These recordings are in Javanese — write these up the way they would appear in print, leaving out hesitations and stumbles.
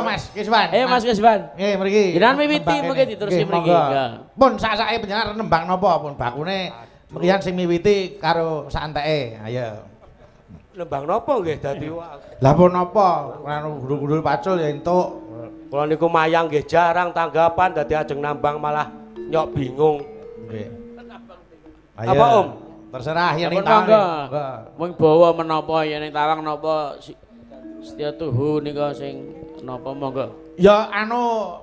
Mas Kiswan. Mas Kiswan. Nggih mriki. Jenengan miwiti mengke diteruski mriki. Pun sak-sake panjenengan nembang napa pun bakune mriyan sing miwiti karo santeke. Ayo. Nembang napa nggih dadi Lah pun napa anu gundul-gundul pacul ya entuk. Kula niku mayang nggih jarang tanggapan dadi ajeng nambang malah nyok bingung. Nggih. Apa Om? Terserah yen ning monggo. Mung bawa menapa yen ning tawang napa Setya Tuhu nika sing napa monggo. Ya anu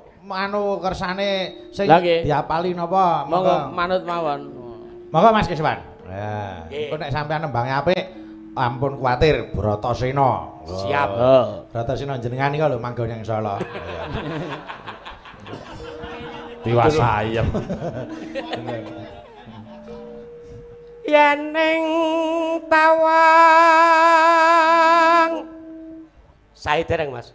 kersane sing diapali napa? Monggo manut mawon. Monggo Mas Kiswan. Ya, engko nek sampean nembange apik ampun kuwatir Bratasena. Siap. Bratasena jenengan nika lho manggon yang Solo. Diwasayem. Yen ning tawang sae dereng Mas.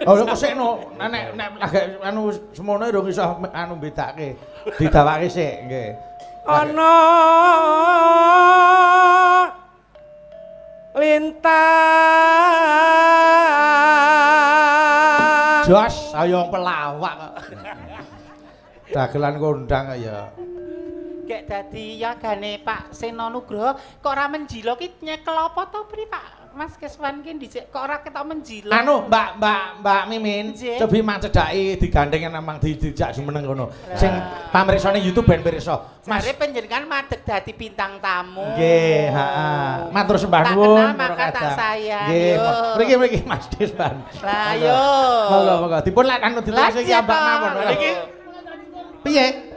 Oh lho kesekno nek agak anu semono durung iso anu bedake. Didawake sik nggih. Ana lintang Jos ayo pelawak kok. Dagelan kondang ya. Kek dadi yagane Pak Seno Nugroho kok ora menjilo ki nyekel apa to Pri Pak Mas Kiswan ki dhisik kok ora ketok menjilo. Anu Mbak Mimin cobi macedaki digandeng nang dijak jumeneng kono. Sing pamriksane YouTube ben pirsa. Mas jare panjenengan madeg dadi bintang tamu. Nggih, heeh. Matur sembah nuwun para kadang. Sayang. Nggih, mriki Mas Kiswan. Lah yo. Monggo dipun lek anu diterusake ya Mbak mawon. Niki piye?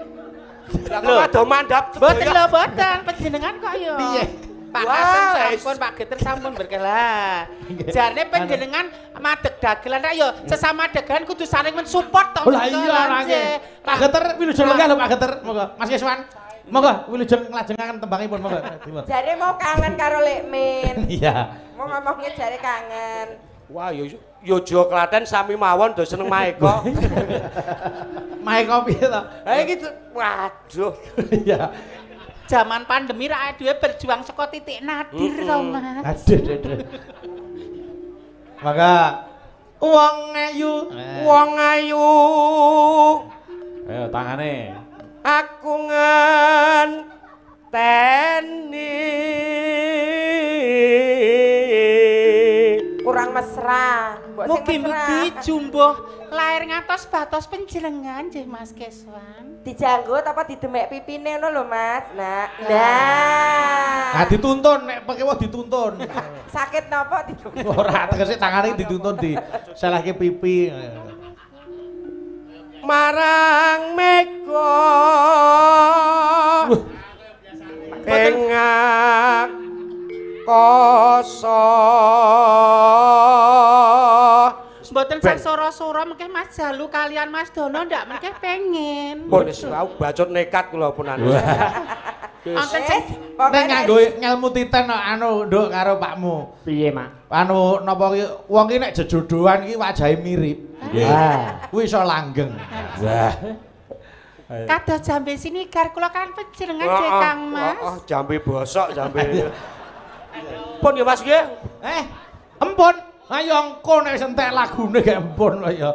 Lho ado mandhap. Mboten lho mboten panjenengan kok yo. Piye? Pak Hasan sampun Pak Geter sampun berkelah. Jarne panjenengan madeg dagelan ra yo sesama dagelan kudu saling mensupport to. Lah iya orangnya. Pak Geter wilujeng lenggah lho Pak Geter. Monggo Mas Kiswan. Monggo wilujeng nglajengaken tembangipun monggo. Jare mau kangen karo Lek Min. Iya. Mau ngomongnya jare kangen. Wah yo Jawa Klaten sami mawon do seneng Maeko. Maeko piye to? Ha iki waduh. Iya. Zaman pandemi ra dhewe berjuang saka titik nadir to Mas. Aduh. Maka wong ayu. Ayo tangane. Aku ngenteni Kurang mesra. Mugi-mugi jumbuh lair ngatos batos panjenengan nggih Mas Kiswan. Dijanggut apa didemek pipine ngono lho Mas. Nah. Nah dituntun nek pekewo dituntun. Sakit napa dituntun? Ora tegese tangane dituntun di selahke pipi. Marang meko engak koso Mboten saksara-sora mengke Mas Jalu kalian Mas Dono ndak mengke pengen. Pun wis bacut nekat kula punan. Wonten sing nek nganggo ngelmu titen anu nduk karo pakmu. Piye, Mak? Anu napa ki wong ki nek jejodohan ki wajahe mirip. Nggih. Kuwi iso langgeng. Wah. kados jambe sinigar kula kan panjenengan nggih Kang Mas. Oh, jambe bosok jambe. Pun ya Mas nggih. Empun. Ayo engko nek wis entek lagune gek empun kok ya.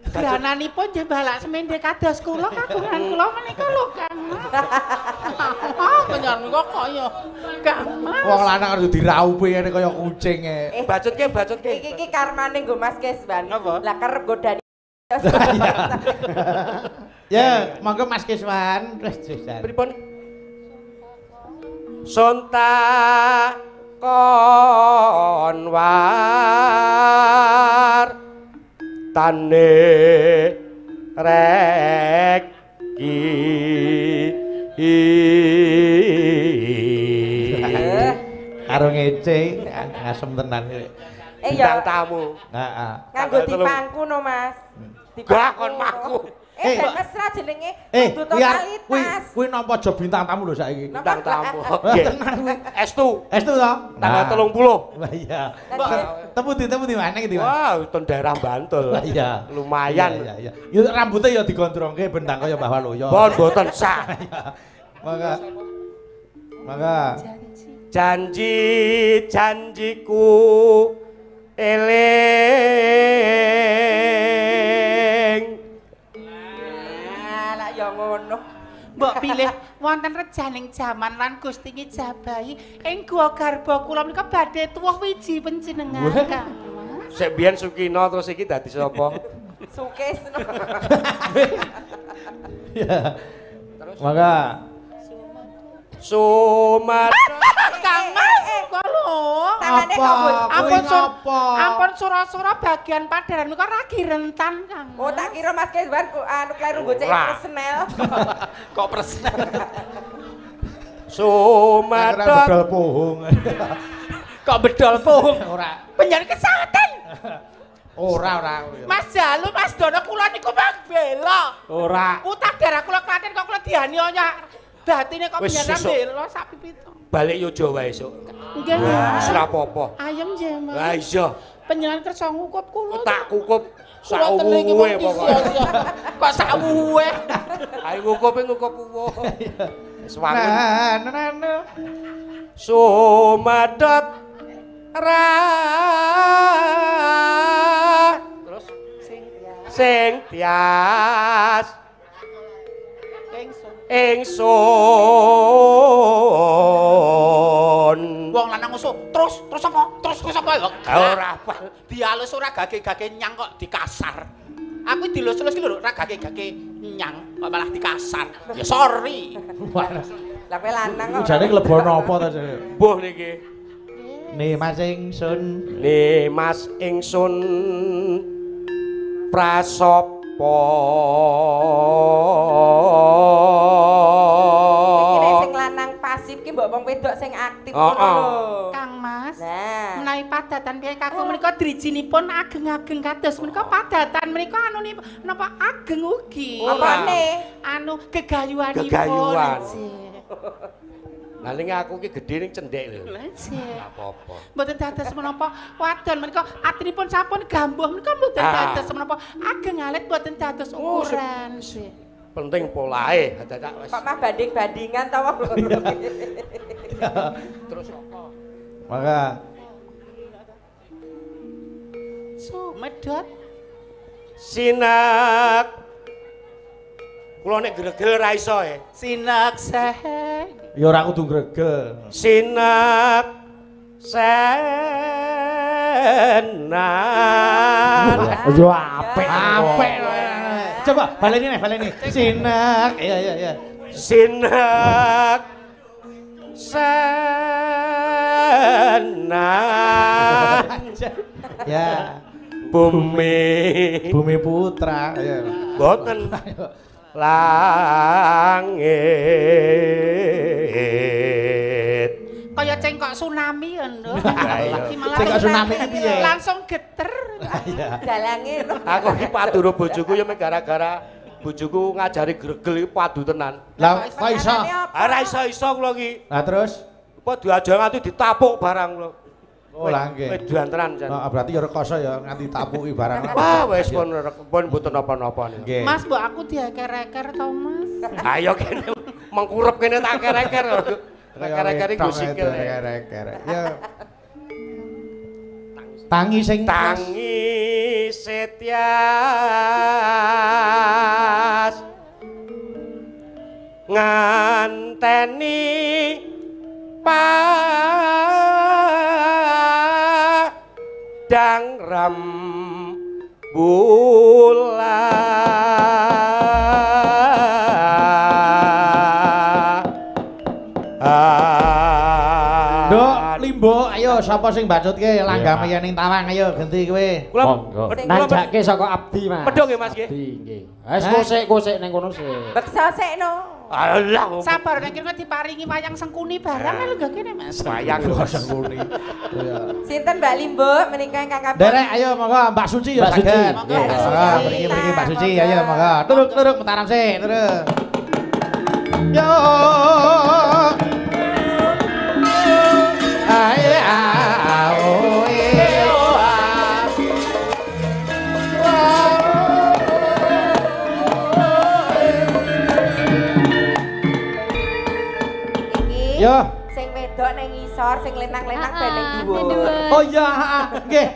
Grananipun nggih balak semende kados kula kagungan kula menika lho Kang Mas. Panjenengan kok ya Kang Mas. Wong lanang harus diraupi ngene kaya kucing e. Bacutke. Iki karmane nggo Mas Kiswan. Lah kerep godani. Ya, monggo Mas Kiswan. Pripun? Sonta konwar tane reki karo ngece ngasem tenan bintang tamu. Heeh. Nganggo dipangku no Mas. Gak kon maku. Mesra jenenge kudu totalitas. Kuwi nampa job bintang tamu lho saiki. Bintang tamu. Nggih. Estu. Estu to? Tanggal 30. Lah iya. Tepu di mana iki, Mas? Wah, ten daerah Bantul. Lah iya. Lumayan. Iya. Yo rambutnya ya digondrongke bentang kaya Mbah Waluyo. Mboten sah. Maka janjiku eling ngono. Mbok pilih wonten rejaning jaman lan Gusti Ngijabahi ing Guwa Garba kula menika badhe tuwuh wiji panjenengan Kang. Sik biyen Sukina terus iki dadi sapa? Sukes. Ya. Maka Sumatera Kang Mas kok lho. Tangane Apa? kok Bu. Ampun Ngapa? ampun sura-sura bagian padaran menika ragi rentan Kang. Oh tak kira Mas Keswan anu kleru nggo cek Ora. personel. Kok personel. Sumatera bedol pohong. Kok bedol pohong. Ora. Penjen kesehatan. Ora. Mas Jalu, Mas Dono kula niku bang bela. ora Utah darah kula Klaten kok kula dianiaya. Batine kok Wis, penjen sesuk. bela sak pipito. balik yo Jawa esuk. Nggih. Wis ora apa-apa. Ayem nggih, Mas. Lah iya, Panjenengan kersa ngukup kula. tak kukup Kula teneng iki sauwe mung pokoke. sia-sia. Kok sak wuwe. Ayo ngukup uwuh. Wis wangun. Nah. Sumadot terus sing tias ingsun Wong lanang usuk. Terus apa? Terus apa lho? ora apa Dialus ora gage-gage nyang kok dikasar. Aku dilus-lus ki lho ora gage-gage nyang kok malah dikasar. Ya sorry. Lah kowe lanang kok. Jane klebon apa ta? mbuh niki Nih Mas ingsun. ne Mas ingsun prasopo Iki nek sing lanang pasif ki mbok wong wedok sing aktif ngono lho. Kang Mas. Nah. Menawi padatan piye kakung menika drijinipun ageng-ageng kados menika padatan menika anu napa ageng ugi. Apane? Anu gegayuhanipun. Gegayuhan. Nggih. Lah ning aku ki gedhe ning cendhek lho Lha nggih. apa-apa Mboten dados menapa wadon menika atripun sampun gambuh menika mboten dados menapa ageng alit mboten dados ukuran. Nggih. penting polahe dadak wis Kok mah banding-bandingan ta wong. terus apa Maka So medhot sinak kula nek gregel ra iso sinakseh. ya ora kudu gregel. sinak senan Yo apik. Apik. Coba baleni. Sinak. Iya. sinak senan Ya, bumi Bumi Putra. Ya. boten langit Kaya cengkok tsunami ya, Nduk. iya. Iki malah Cengkok tsunami iki piye? langsung geter. Iya. Dalange. aku iki padu karo bojoku ya mek gara-gara bojoku ngajari gregel iki padu tenan Lah kok iso? ora iso kula iki Lah terus apa diajak nganti ditapuk barang kula oh lah nggih. meduan tenan jan Oh, berarti ya rekoso ya nganti tapuki barang. wah wis pun mboten napa-napa niku Nggih. Mas, mbok aku dieker-eker to, Mas. ayo kene mengkurep kene tak kereker kereker iku sikil Reker. Ya. Tangi sing tangi setias nganteni padang Nduk, Limbo, ayo sapa sing mbacutke langgam yen ning tawang ayo genti kowe. Kula Nanjake saka Abdi, Mas. Medhong nggih, Mas, nggih. Abdi nggih. Wis kosek-kosek ning kono sik. Beksa sekno. alah Sabar nek kira diparingi wayang sengkuni barang lho gak kene, Mas. wayang Gosong kuni. Iya. Sinten Mbak Limbo menika ingkang kapten. Derek ayo monggo Mbak Suci ya Mbak Suci. saged. Monggo, Nggih, Mbak monggo Suci. mriki Mbak Suci ayo monggo. Turuk mentaran sik, turuk. Yo. Ae ao Iki Yo. sing wedok ning ngisor, sing lenang-lenang ben ning Ah, dhuwur. Oh iya, nggih.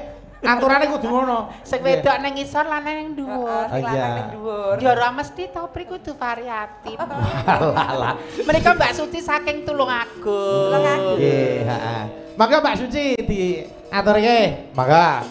Aturane kudu ngono. Sing wedok ning ngisor lan ning dhuwur. Sing lanang ning dhuwur. Ya ora mesti to pri kudu variatif. Alah. Menika Mbak Suci saking Tulungagung. Tulungagung. Nggih, heeh. Maka Mbak Suci diaturke. Maka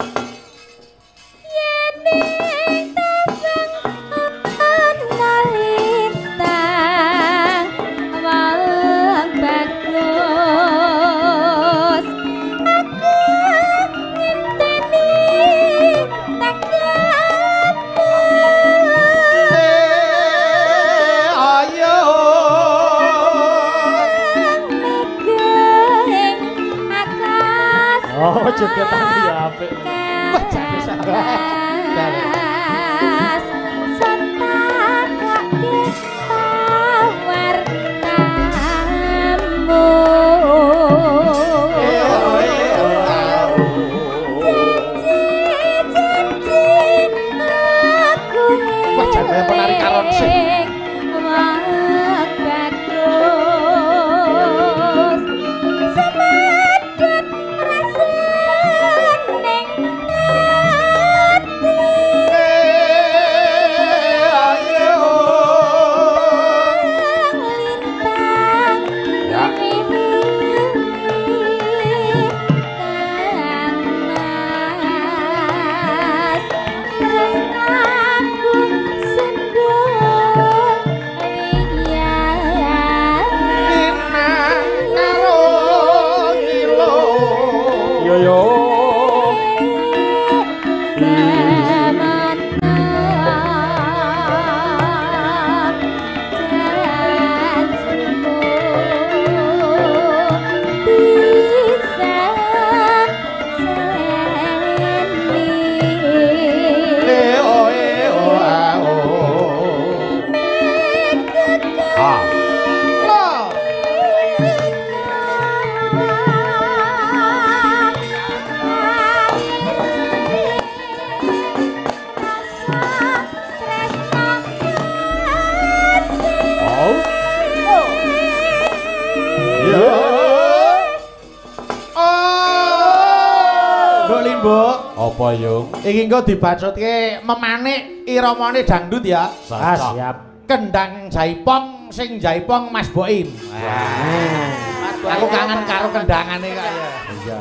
Oh, jogetan ya apik. wah jane salah. Wah jane penari karon sih. Apa yung? Iki engko dibacutke memanik iramane dangdut ya. Siap. Kendang Jaipong sing Jaipong Mas Boim. Aku kangen karo kendangane kok ya. Iya.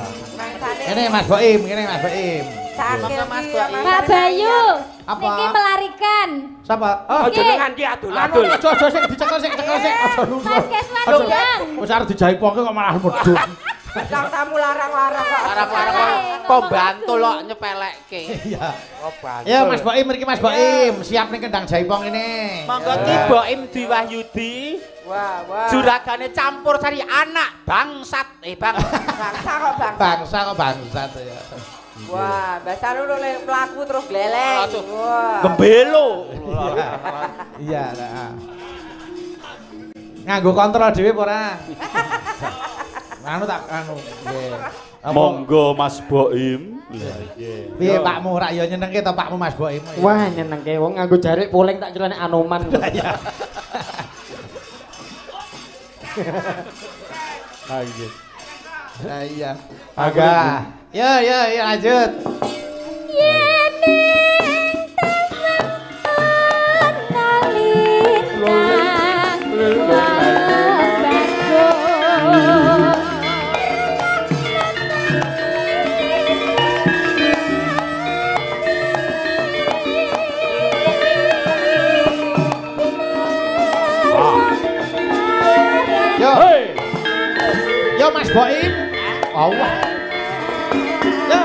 Kene Mas Boim, kene Mas Boim. Pak Bayu, Apa? niki melarikan. Sapa? Oh, jenengan ki adul-adul. Aja sing dicekel sik, cekel sik. Aja nuso. Puskesmas Jurang. Wis arep dijaipongke kok malah medhun. Kang tamu larang-larang kok. Larang-larang pembantu lho nyepelekke. Iya. Oh, bantul. Ya Mas Boim mriki Mas Boim, siap ning kendang Jaipong ini. Monggo Ki Boim Diwahyudi. Wah, wah. Juragane campur sari anak bangsat. Bangsa kok bangsa. Bangsa kok bangsat ya. Wah, Mbak Saru nek mlaku terus gleleng. Wah. Gembelo. Iya, nah. Nganggo kontrol dhewe apa ora? Anu tak anu nggih. Monggo Mas Boim. Lah iya. Piye Pakmu rak ya nyenengke to Pakmu Mas Boim? Wah, nyenengke wong nganggo jarik puling tak kira nek Anoman. Iya. Ah iya. Nah, iya. Agak. Ya, lanjut. Yo Mas Boim. Allah. Yo.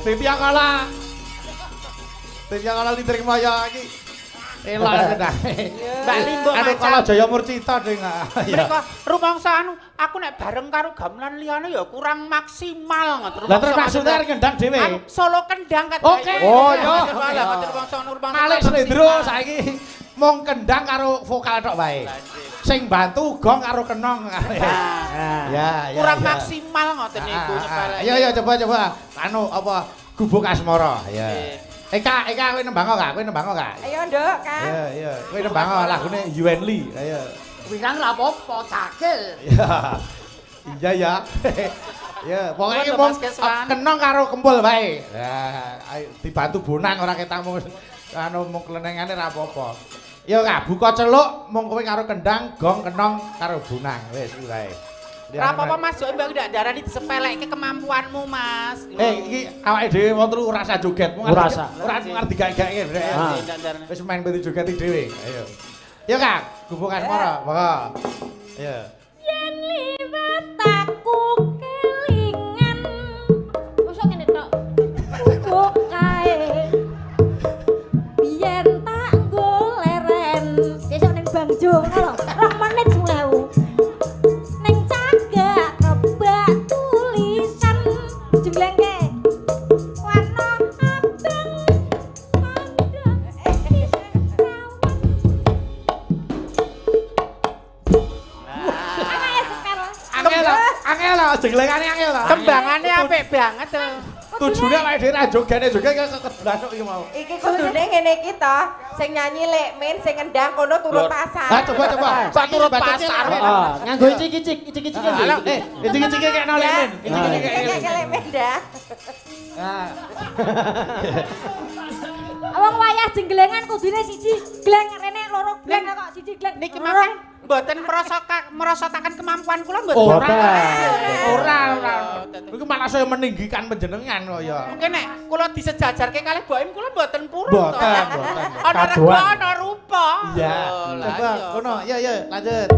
Tityakala. Tityakala diterima ya iki. Elok tenan. Mbak Limbo Anu kala Jaya Murcita ding. Mereka rumangsa anu aku nek bareng karo gamelan liyane ya kurang maksimal ngoten. Lah terus maksudnya arep ngendang dhewe. Solo kendang kan. Oke. Oh ya. Ngoten rumangsa rumangsa. Malih Slendro saiki mung kendang karo vokal tok wae. Sing bantu gong karo kenong. Ya, ya. Kurang maksimal ngoten niku nyepelek. Ya coba. Anu apa gubuk asmara. Ya. Eka kowe nembang kok, Ayo, Nduk, Kang. Iya. Kowe nembang lagune Yuen Lee. Ayo. Wirang lha apa-apa cakil. Iya ya. Ya, pokoke mung kenong karo kempul wae. Nah, dibantu bonang ora ketak mung anu mung klenengane ra apa-apa. Ya Kak, buka celuk mung kowe karo kendang, gong kenong karo bonang. Wis kuwi wae. Ora apa-apa Mas, yo mbak ndak darani disepelekke kemampuanmu, Mas. Iki awake dhewe wong telu ora usah joget, mung ora ngerti gawe-gawe brek. Wis main peti joget dhewe. Ayo. Ya Kak, gubuk asmara, monggo. Ayo. Yen liwat aku kelingan. Mosok ngene tok. Gubuk kae. Biyen tak goleren. Sesuk ning Bangjo ngono lho. 2 menit sulewu. Ning cagak kebak tulisan jenglengke. Warna abang. Angel lho, jenglengane angel lho. Kembangane apik banget to. Tujune awake dhewe ra jogene joget keblasuk iki mau. Iki kudune ngene iki to, sing nyanyi Lek Min, sing ngendang kono turut pasar. Ha coba. Sak turut pasar. Nganggo icik-icik iki. Icik-icik kekno Lek Min. Icik-icik Lek Min dah. Wong wayah jenggelengan kudune siji gleng rene loro gleng kok siji gleng. Niki mangke mboten merosotaken kemampuan kula mboten. Ora. Iku malah saya meninggikan panjenengan kok ya. Mungkin nek kula disejajarke kalih Boim kula mboten purun to. Mboten. Ana rega ana rupa. Iya. Coba kono, ya lanjut.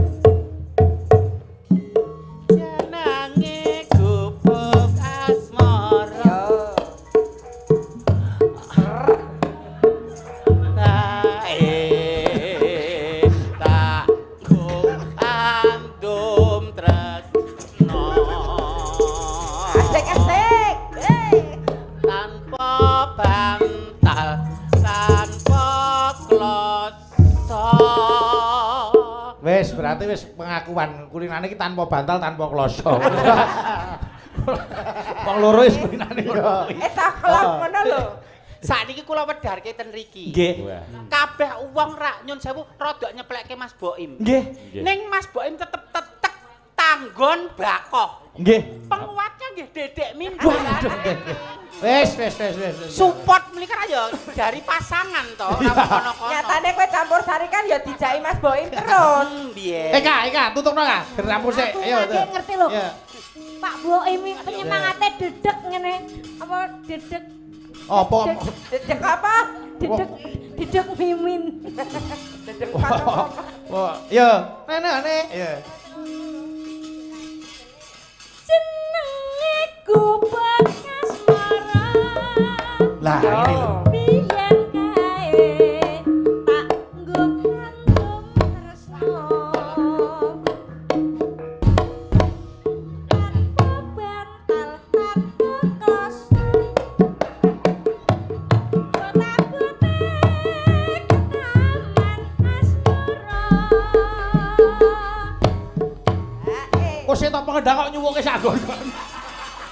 Jenenge gubuk asmara. Berarti wis pengakuan kulinane iki tanpa bantal tanpa kloso. Wong loro wis kulinane ngono. Tak kelak ngono lho. Sakniki kula wedharke ten mriki. Nggih. Kabeh wong rak nyun sewu rada nyeplekke Mas Boim. Nggih. Ning Mas Boim tetep tetek tanggon bakoh. Nggih. Penguatnya nggih Dedek Min. Wis. Support mriki ya dari pasangan to, ora kono-kono. Nyatane kowe campur sari kan ya dijaki Mas Boim terus. Piye? Eka, tutupno Kak. Dirampur sik. Ayo. Aku ngerti lho. Iya. Pak Boim penyemangate dedek ngene. Apa dedek? Apa? Dedek apa? Dedek mimin. Dedek patok. Wah, iya. Nenekane. Iya. Jenenge gubeng asmara. Lah, ini lho. Biyen kae tak nggo kandung tresno. Tanpa bantal tanpa kosong. Kota-kota ketaman asmara. Kok sik tok pengendang kok nyuwuke sagon.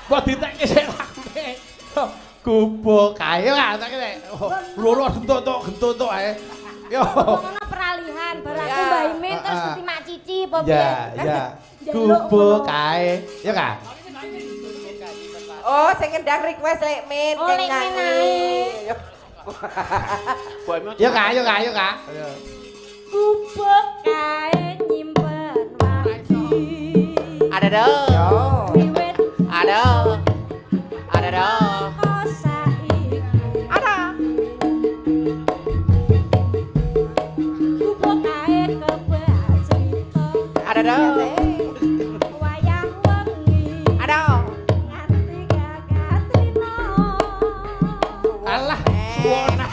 Kok ditekke sik rame. Gubuk kae kan tak kene. Loro gentuk ae. Yo. Ngono peralihan barang aku Mbak Imin terus ngerti Mak Cici apa piye? Ya. Gubuk kae. Ya Kak. Oh, sing ngendang request Lek Min Oh, Lek Min ae. Yo Kak. Gubuk kae nyimpen wargi. Ada dong. Wiwit Ada dong. saiki. Ada. Gubuk kae kebak cerita. Ada dong. Wayah wengi Ada. nganti gagah trino. Alah, suwone.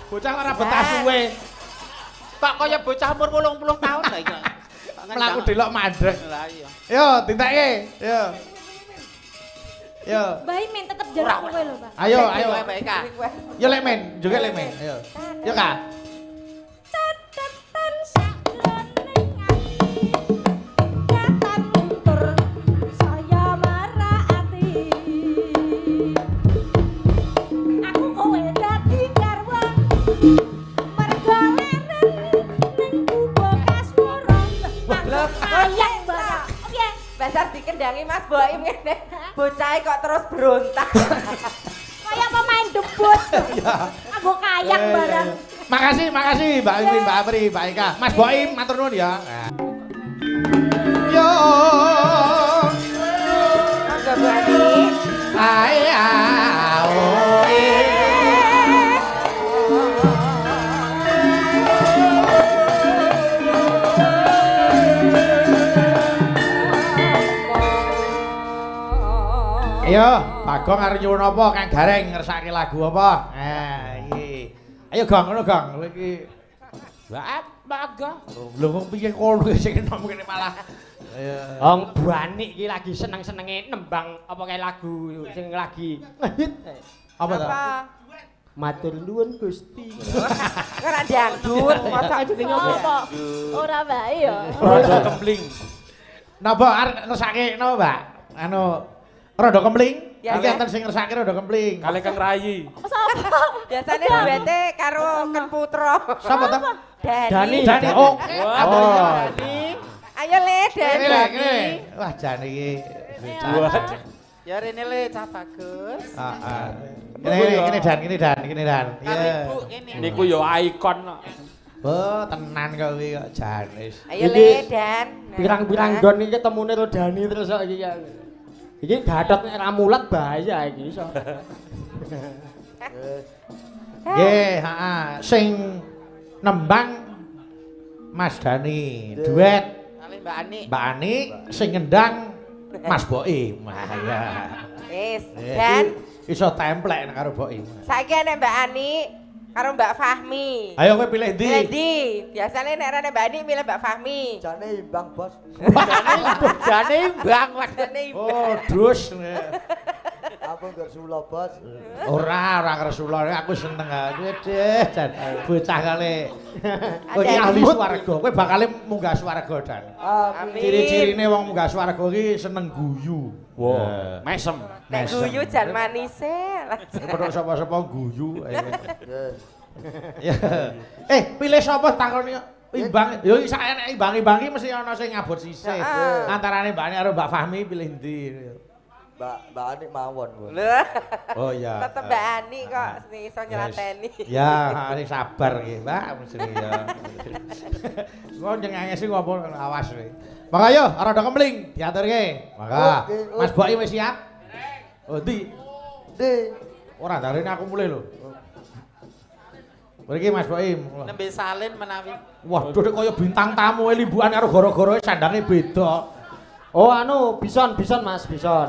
Bocah ora betah suwe. Kok kaya bocah umur 80 tahun lho iki. Mlaku delok mandeg. Lah iya. Yo, ditekke. Yo. Mbak Imin tetep jeruk kowe lho, Pak. Ayo. Baik Kak. Yo Lek Men, juga Lek Men. Ayo. Yo Kak. Catatan sakjroning ati. Katan luntur saya marani. Aku kowe dadi garwa. Mergo leren ning gubuk asmara. Lho, Sayang barang. Oke. Dasar dikendangi Mas Boim ngene. Bocahe kok terus berontak. Kayak pemain debut. Aku kayak barang. Makasih Mbak Imin, Mbak Apri, Mbak Eka. Mas Boim matur nuwun ya. Yo. Mangga Bu Ani. Ayo, Bagong arep nyuwun apa Kang Gareng ngersake lagu apa? Iki. Ayo Gong, ngono Gong. Kowe iki Bagong. lho wong piye kono sing enom kene malah. Ayo. Wong Bu Ani iki lagi seneng-senenge nembang apa kae lagu sing lagi ngehit. Apa to? Matur nuwun Gusti. Ora dangdut, mosok jenenge Apa? Ora bae ya. Rodo kempling. Napa arep ngersake napa, Mbak? Anu Rodo Kempling? Ya, Iki ya. enten sing ngersake Rodo Kempling. Kali Kang Rayi. biasane duete karo Ken Putra. Sapa to? Dani. Dani. Oh. Dani. Ayo Le, Kene Dani. kene. Wah, jane iki. Ya rene le cah bagus. Heeh. Kene Dan. Karo Iya. ibu kene. Niku yo ikon kok. Oh, tenan kok iki kok Janis. Ayo Le, Dan. Pirang-pirang don iki ketemune karo Dani terus kok iki. Iki gathot nek ra mulat bahaya iki iso. Nggih, heeh. Sing nembang Mas Dani, duet Kali Mbak Ani. Mbak Ani, sing ngendang Mas Boim. Wah, ya. Wis, Dan. Iso templek karo Boim. Saiki nek Mbak Ani karo Mbak Fahmi. Ayo kowe pilih ndi? Jadi, biasanya nek rene Mbak Ani milih Mbak Fahmi. Jane imbang, Bos. Jane imbang wae. Jane Oh, dus. Aku Gresula, Bos. Ora Gresula, aku seneng deh Jan. Bocah kali. Kowe iki ahli swarga, kowe bakal munggah swarga Dan. Amin. Ciri-cirine wong munggah swarga iki seneng guyu. Wah, mesem. Nek guyu jan manise. Pedhok sapa-sapa guyu. Ya. Pilih sapa takoni imbang. Yo sak enek imbang-imbangi mesti ana sing ngabot sisih. Antarane Mbak Ani karo Mbak Fahmi pilih ndi? Mbak Ani mawon, Bu. Oh iya. Tetep Mbak Ani kok sing iso nyelateni. Ya, sing sabar nggih, Mbak, mesti ya. Kok nyengenge sing ngopo awas kowe. Maka yo rada kemling diaturke. Maka Mas Boki wis siap? Oh, ndi? Ndi? Ora darene aku mulai lho. Mriki Mas Boim. Nembe salin menawi. Waduh nek kaya bintang tamu limbukan karo gara-gara sandange beda. Oh anu bison Mas, bison.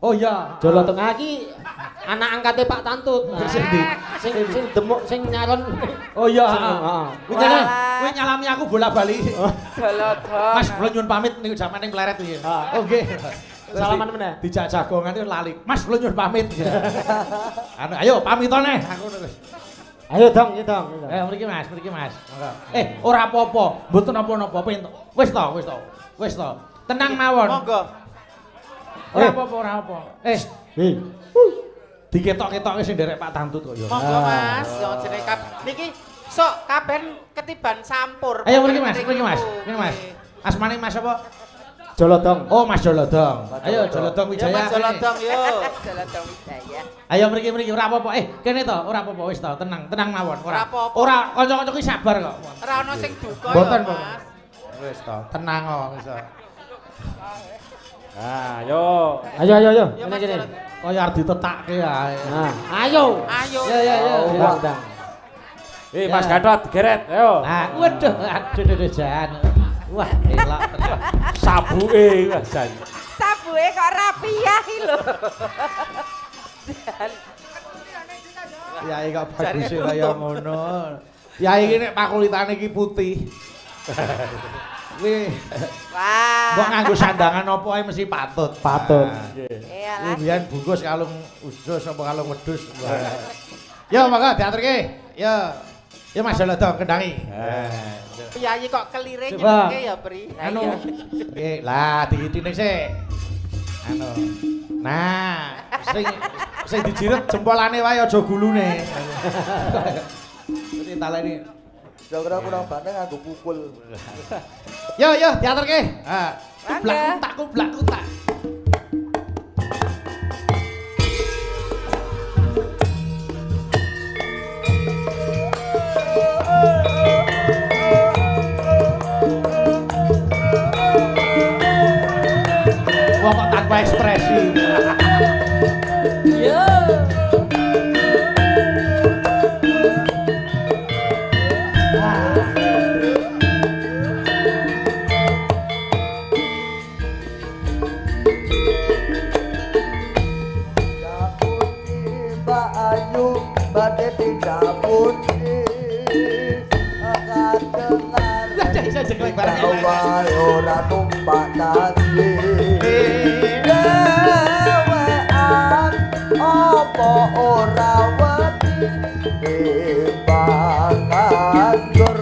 Oh iya, Jawa Tengah iki anak angkate Pak Tantut. Sing ndi? Sing demuk sing nyaron. Oh iya, heeh. Kuwi nyalami aku bola-bali. Jolodong. Mas kula nyuwun pamit niku jamane pleret iki. Oh nggih. Salaman meneh. Dijak jagongan itu lali. Mas kula nyuwun pamit. Anu ayo pamitone aku wis. Ayo dong, ya dong. Mriki Mas. Monggo. Ora apa-apa, mboten napa-napa pentuk. Wis to. Tenang mawon. Monggo. Ora apa-apa. Diketok-ketoke sing nderek Pak Tantut kok ya. Monggo Mas, yo jenenge niki sok kaben ketiban sampur. Ayo mriki Mas. Asmane Mas apa? Jolodong. Oh Mas Jolodong. Ayo Jolodong Ya Wijaya. Mas Jolodong yo. Jolodong Wijaya. Ayo mriki ora apa-apa. Kene to, ora apa-apa wis to, tenang mawon. Ora apa-apa. Ora kanca-kanca ki sabar kok. Ora ono sing duka yo Mboten, Mas. Wis to, tenang kok wis to. Nah, yo. Ayo. Yo Kene Mas kene. Jolodong. Kaya arep ditetakke ae. Nah, ayo. Ya. Undang. Mas Gatot, geret, ayo. Nah, aduh jan. Wah, elok tenan. Sabuke wah jan. Sabuke kok rapiah iki lho. Jan. Yai kok bagus kaya ngono. Yai iki nek pakulitane iki putih. Kuwi Wah. mbok nganggo sandangan apa ae mesti patut. Iyalah. Biyen bungkus kalung usus apa kalung wedhus. Yo monggo diaturke. Yo Mas Jolodong kendangi. Piyayi kok kelire Coba. nyemke ya, Pri. Anu. Nggih, lah diitine sik. Anu. Nah, sing dijiret jempolane wae aja gulune. Mesti taleni. Kira-kira kurang bandeng nganggo pukul. Yo diaturke. Kublak tak. Wong kok tanpa ekspresi. Yo. Mbak Ayu, Mbak Devi cabut Iso jeklek bareng. Awal ora numpak taksi Dewean apa ora wedi Timbangan gur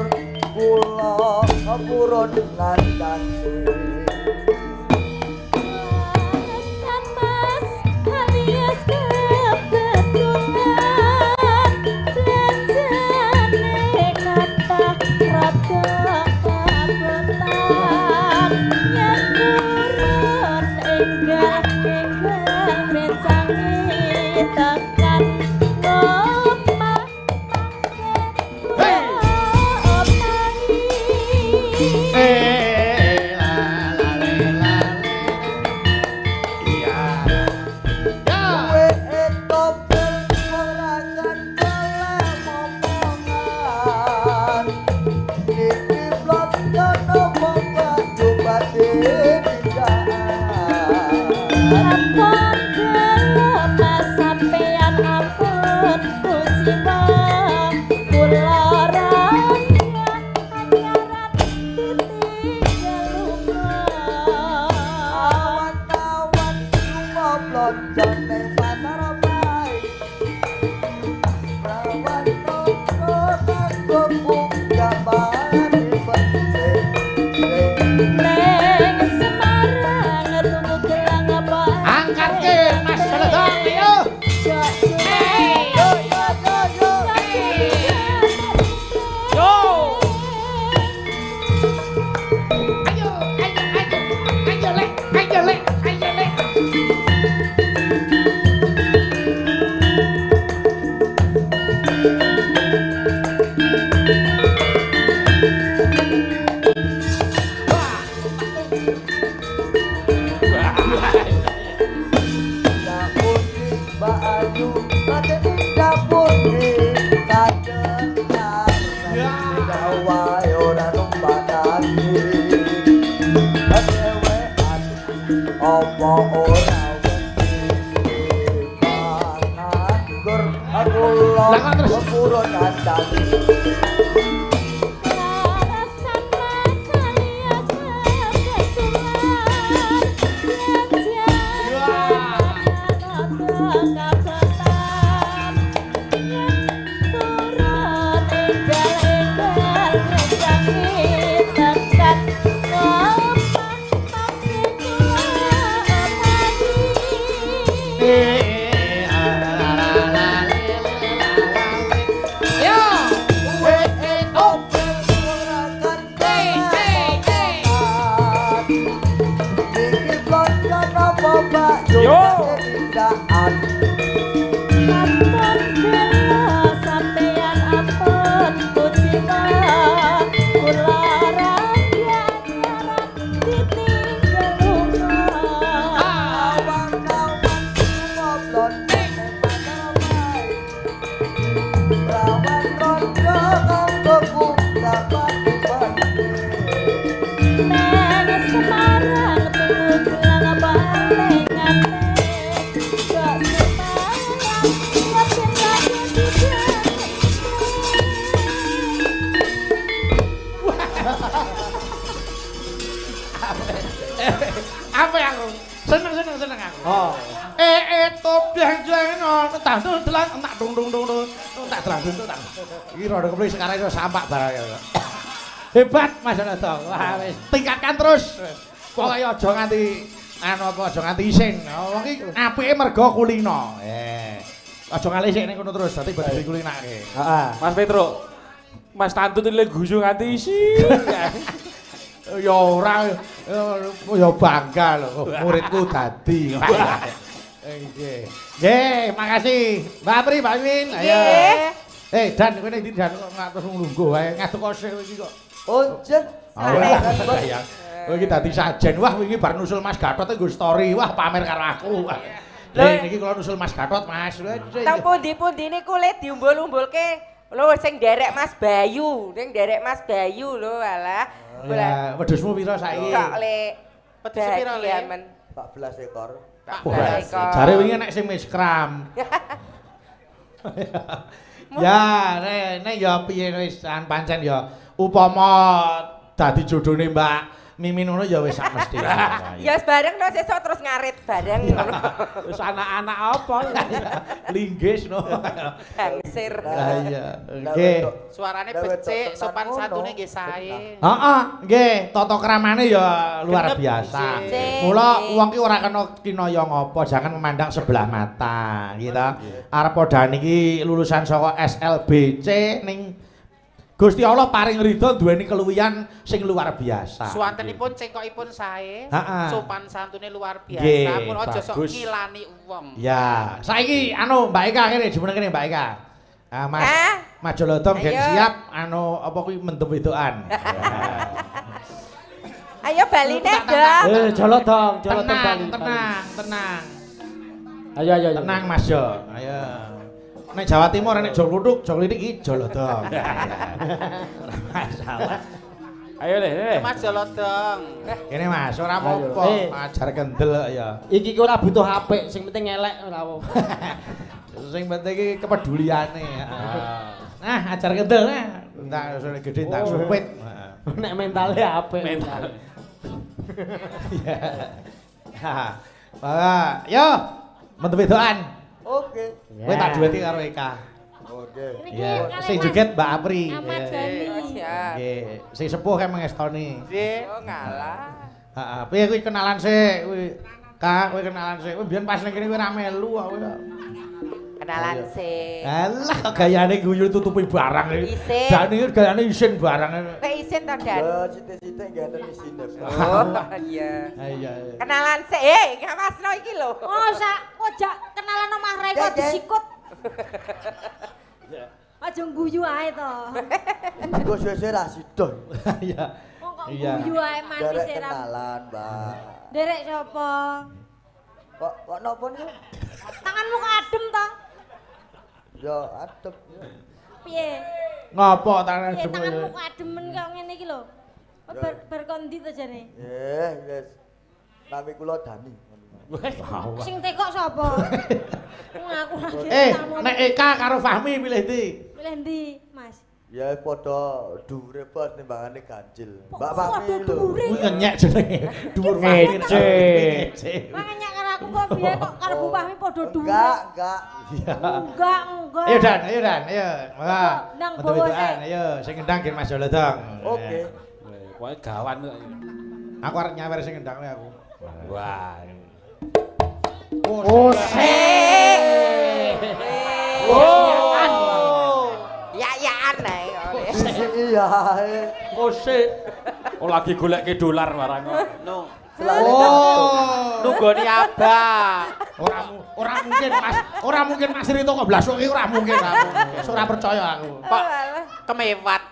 kula purun ngandani Mas alias kebetulan belanjane kata rada kabetan yen kurun enggal bencange tekan omah wae ora numpak kaki dewean apa ora nganggur aku lho purun kandhani sekarang itu sampak barang hebat Mas Jonathan. Wah wis tingkatkan terus. Pokoke aja nganti aja nganti isin. Wong iki apike mergo kulino. Aja ngalisik ning kono terus dadi badhe kulinake. Heeh. Mas Petro. Mas Tantut iki guyu nganti isin. Ya ora ya bangga lho muridku dadi. Nggih. Nggih, makasih. Mbak Pri, Mbak Min. Ayo. Dan kowe ning ndi Dan kok ngatus nglungguh wae ngaduk kosek iki kok. Ojen. Ya. Kowe iki dadi sajen. Wah, wingi bar nusul Mas Gatot nggo story. Wah, pamer karo aku. Lha niki kula nusul Mas Gatot, Mas. Tang pundi-pundi niku le diumbul-umbulke. Lho sing nderek Mas Bayu, ning nderek Mas Bayu lho alah. Ya, wedhusmu pira saiki? Kok le wedhus pira le? 14 ekor. 14 ekor. Jare wingi nek sing miskram. Ya, nek ya piye wis pancen ya upama dadi jodhone Mbak Mimin ngono ya wis sak mesti. Ya bareng no sesuk terus ngarit bareng ngono. Wis anak-anak apa? Linggis no. Bangsir. Lah iya. Nggih. Suarane becik, sopan santune nggih sae. Heeh, nggih, tata kramane ya luar biasa. Mula wong ki ora kena kinaya ngapa, jangan memandang sebelah mata, gitu. Arep padha niki lulusan saka SLBC ning Gusti Allah paring ridho duweni keluwihan sing luar biasa. Suwantenipun cengkokipun sae, sopan santune luar biasa, Nggih, pun aja sok bagus. ngilani wong. Ya, saiki Mbak Eka kene jumeneng kene Mbak Eka. Mas Majolodong gen siap apa kuwi mendem wedokan. Ayo baline dong. Jolodong Tenang, bali. tenang. Ayo. Tenang Mas Jo. Ayo. Nek Jawa Timur nek Jawa Kluthuk, Jawa Klithik iki Jolodong. Ora masalah. Ayo le. Mas Jolodong. Kene Mas, ora apa-apa. Ajar kendel kok ya. Iki ki ora butuh apik, sing penting elek ora apa. Sing penting iki kepeduliane. Nah, ajar kendel nah. Entak sore gedhe tak supit. Nek mentale apik. Mental. Ya. Pak, yo. Mendem wedokan. Oke. Kowe tak duweti karo Eka. Oke. Ya, sing joget Mbak Apri. Siap. Nggih, sing sepuh kae mengestoni. Oh ngalah. Heeh, piye kuwi kenalan sik kuwi. Kak, kowe kenalan sik. Kowe mbiyen pas ning kene kowe ra melu kok kowe. Kenalan sih. Alah, kok gayane guyu tutupi barang iki. Isin. Dan iki gayane isin barang. Nek isin to, Dan? Ya, sithik-sithik nggaten isine. Oh, iya. Iya. Kenalan sih. Ngawasno iki lho. Oh, ojak kenalan omah Rek kok disikut. Aja guyu ae to. Engko suwe-suwe ra sida. Iya. Kok guyu ae manis Derek era. kenalan, Mbak. Derek sapa? Kok napa niku? Tanganmu kok adem to? Ya adep. Piye? Ngopo tangan Piye adem? tanganmu kok ademen kok ngene iki lho. Bar kondi to jane? Yes. Nami kula Dani. Sing tekok sapa? Aku lagi. Nek Eka karo Fahmi pilih ndi? Pilih ndi, Mas? Ya padha dhuwure pos nimbangane ganjil. Mbak Fahmi lho. Kuwi ngenyek jenenge. Dhuwur Fahmi. Mangenyek karo aku kok piye kok karo Bu Fahmi padha dhuwur. Enggak. Enggak. Ayo Dan, ayo. Mangga. Nang bawa sik. Ayo, sing ngendang gen Mas Jolodong. Oke. Pokoke gawan kok. Aku arep nyawer sing ngendang aku. Wah. Oh, Ya aneh. Iya. Kosik. Oh lagi golek dolar barang kok. Nunggoni abah. Ora mungkin Mas Rito kok blasuki ora mungkin aku. Ora percaya aku. Kok kemewat.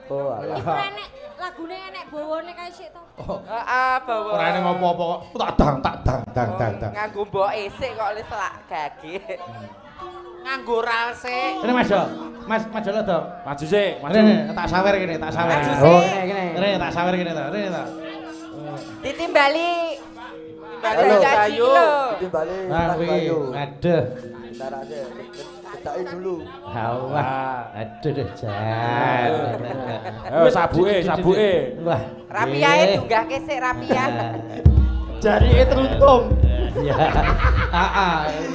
Oh, alah. Iku enek lagune enek bawane kae sik to. Heeh, bawa. Ora ene ngopo-opo kok tak dang. Nganggo mboke sik kok wis lak gage. Nganggo ral sik. Ini Mas Jo. Mas Jolodong. Maju sik, maju. Rene tak sawer kene, tak sawer. Maju sik. Oh, kene tak sawer kene to. Rene to. Ditimbali. Halo, Bayu. Ditimbali Nah, Mas kuwi. Bayu. Aduh. Bentar aja. Ketaki dulu. Wah. Aduh deh, Jan. Ayo sabuke. Wah. Rapiahe dunggahke sik rapiah. Jarike teruntung. Ya.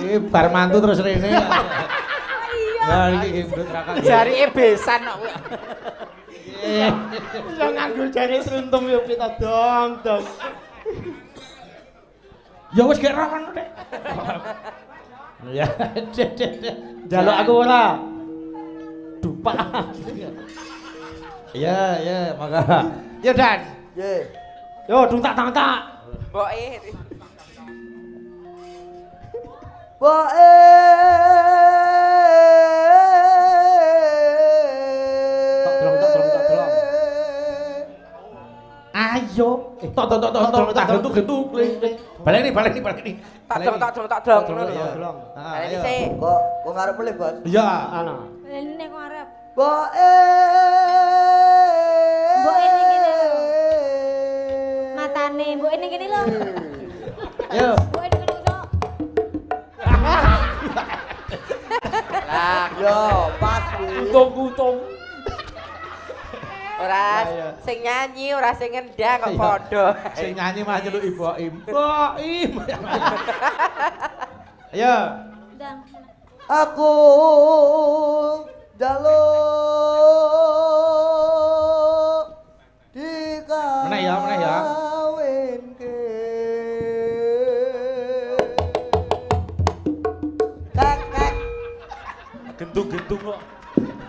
Ini bar mantu terus rene. Nah, iki gendut kakak. Jarike besan kok. Iso nganggo jarike teruntung yo pita dong. Ya wis gek rokono, Dek. Ya, Jaluk aku ora. Dupak. Ya, maka. Ya, Dan. Ye. Yo, dung tak. Mboke. Boe. Tak delong. Ayo. Tak gentuk. Balik nih. Tak dong. Delong. Ini sik. Kok ngarep mulih, Bos? Ya. Ana. Lene kok arep. Boe. Mboke ning kene lho. Matane mboke ning kene lho. Yo. Mboke ning kene kok. Lah, Yo, pas kuwi. Untung. ora sing nyanyi, ora sing ngendang kok padha. Sing nyanyi mah nyeluk Iboim. Boim. Ayo. Ndang. Aku jaluk Meneh ya. dikawinke. Kak. Gentung kok.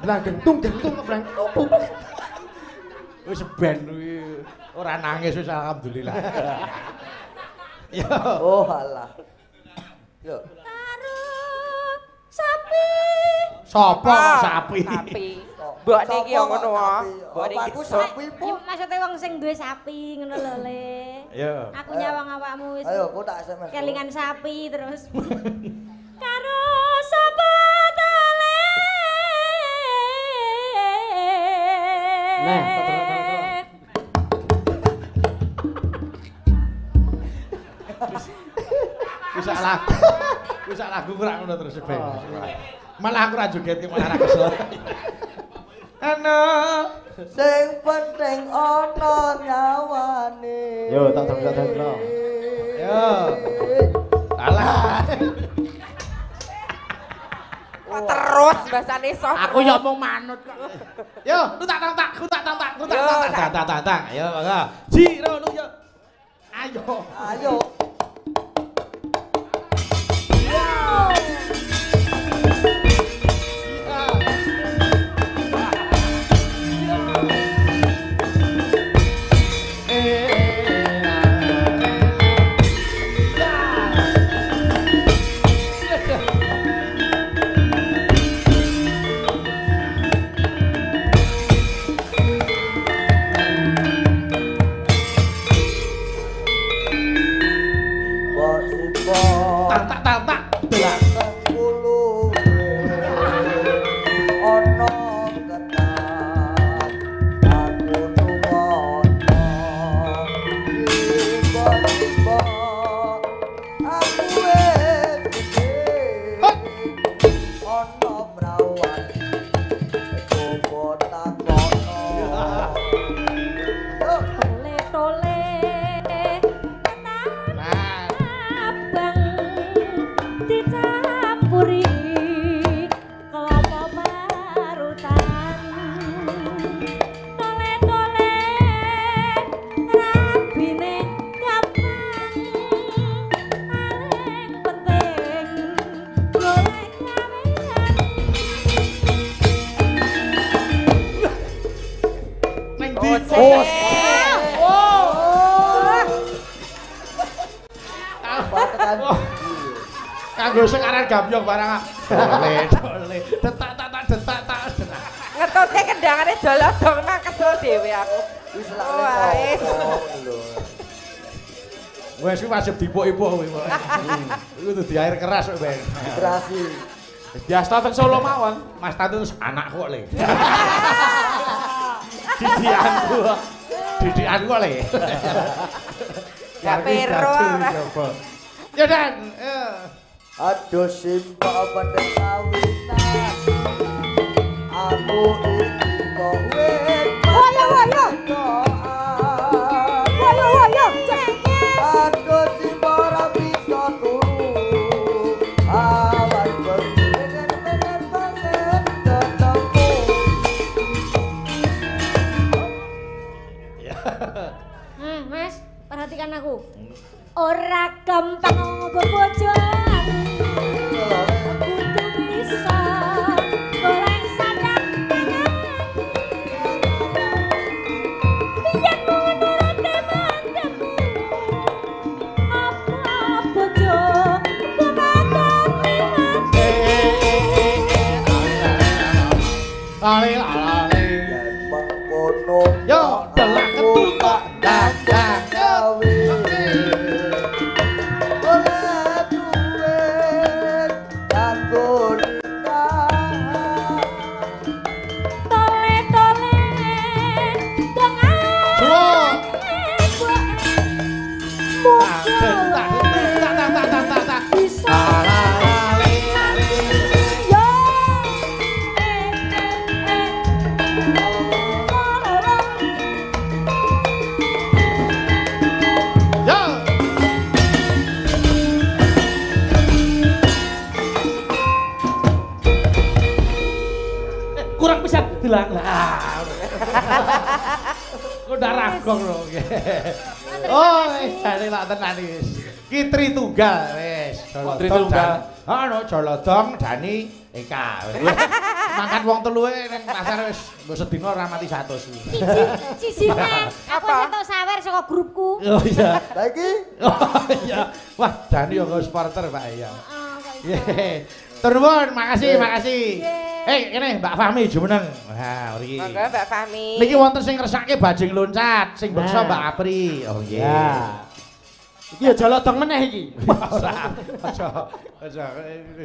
Lah gentung kok brang. Wis ben kuwi ora nangis wis alhamdulillah. Yo. Oh alah. Yo. Sapi. Sopo sapi? Sapi. Mbok niki yo ngono wae. Mbok niki Aku sapi Iki pun. maksudnya wong sing duwe sapi ngono lho, Le. Yo. Aku nyawang awakmu wis. Ayo, kok tak SMS. Kelingan sapi terus. Karo sapa tole. Nah, terus. Bisa lagu kurang ngono terus ben. Malah aku ra joget malah ra kesel. Ana Sing penting ana nyawane. Yo, tak delok. Yo. Alah. terus bahasane soft. Aku ya mung manut kok. Yo, tak. Ayo, mangga. Jiro lu yo. Ayo. Tak. Oh. Kanggo sing aran gambyong barang. Dole. Detak. Ngetutke kendangane jolodong nang kesel dhewe aku. Wis Wes iki wajib dipuk-ipuk kuwi. Iku kudu di air keras kok, Ben. Terasi. Biasa teng Solo mawon. Mas Tatu anakku kok, Le. Didikanku kok, Le. Gak pero. Ya Dan. Aduh simpok pada kawinan. Aku iki kok wis. Woyo. Aduh simpok ora bisa turu. Awan bener banget ketemu. Mas, perhatikan aku. Ora gampang bebojoan. Kudu bisa golek sadang tangan. Biyen menurut teman-temanmu. Apa bojo kebakar liwat. Ale. Yo, delak ketutuk dagang gawe. Oleh duit kanggo nikah. Tole-tolen dengan Suwo. tak bisa yo Yo. Kurang pisan dilang. Kok ndak ragong lho. Oh, jane lak tenan wis. Ki Tri Tunggal wis. Tri Tunggal. Ono Jolodong Dani Eka. Mangkat wong teluwe ning pasar wis mbok sedina ora mati 100 kuwi. Siji men, aku entuk sawer saka grupku. Oh iya. Lah iki Oh iya. Wah, Dani yo supporter Pak ya. Nggih. Tur nuwun, makasih. Kene Mbak Fahmi jumeneng. Wah, mriki. Monggo Mbak Fahmi. Niki wonten sing ngresake bajing loncat, sing beksa Mbak Apri. Oh nggih. Ya. Iki ya jolodong meneh iki. Ora. Aja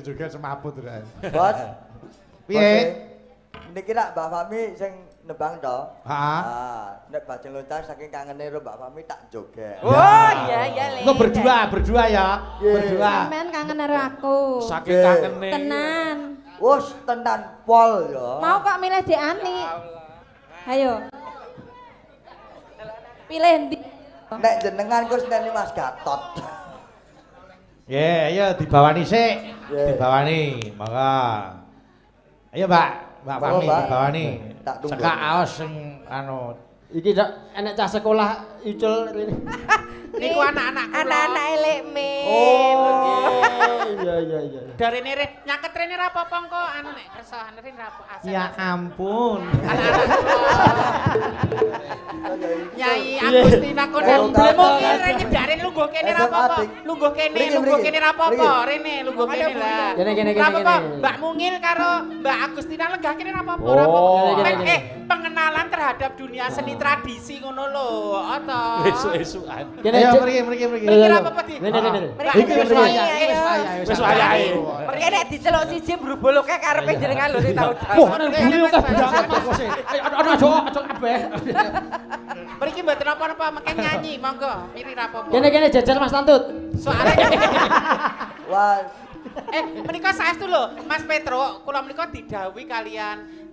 juga semaput ora. Bos. Piye? Niki rak Mbak Fami sing nebang to. Heeh. Nek bajing loncat saking kangene karo Mbak Fami tak joget. Oh iya Le. Lo berdua ya. Berdua. Sampean kangen karo aku. Saking kangene. Tenan. Wes tenan pol ya. Mau kok milih Dek Ani? Ayo. Pilih ndi? Nek jenengan Gus neni Mas Gatot. Ya, dibawani sik. Yeah. Dibawani, maka. Ayo, Mbak Fahmi Mbak. dibawani. Tak tunggu. Cekak aos sing anu. Iki enek cah sekolah icul rene. Niku anak-anak kula. Anak-anak elek men. Oh, iya. Dari nire nyaket rene ra apa-apa kok anu nek keresahan rene ra apa asal. Ya ampun. Nyai Agustina Konel mungkin rene jarin lungguh kene ra apa-apa. Lungguh kene ra apa-apa rene lungguh kene lah. Kene. Ra apa-apa. Mbak Mungil karo Mbak Agustina lenggah kene ra apa-apa. Kene. Pengenalan terhadap dunia seni tradisi ngono lho. Apa? Esuk-esukan. Ayo mriki. Mriki ra apa-apa di. Ngene. Iki wis wayah. Mriki nek diceluk siji brubuluke karepe jenengan lho sing tau jawab. Wah, nang buri kok banget kok sih. Ayo aja kabeh. Mriki mboten apa-apa mengke nyanyi monggo. Miri ra apa-apa. Kene jajal Mas Tantut. Soalnya Wah, menika saestu lho Mas Petro, kula menika didhawuhi kalian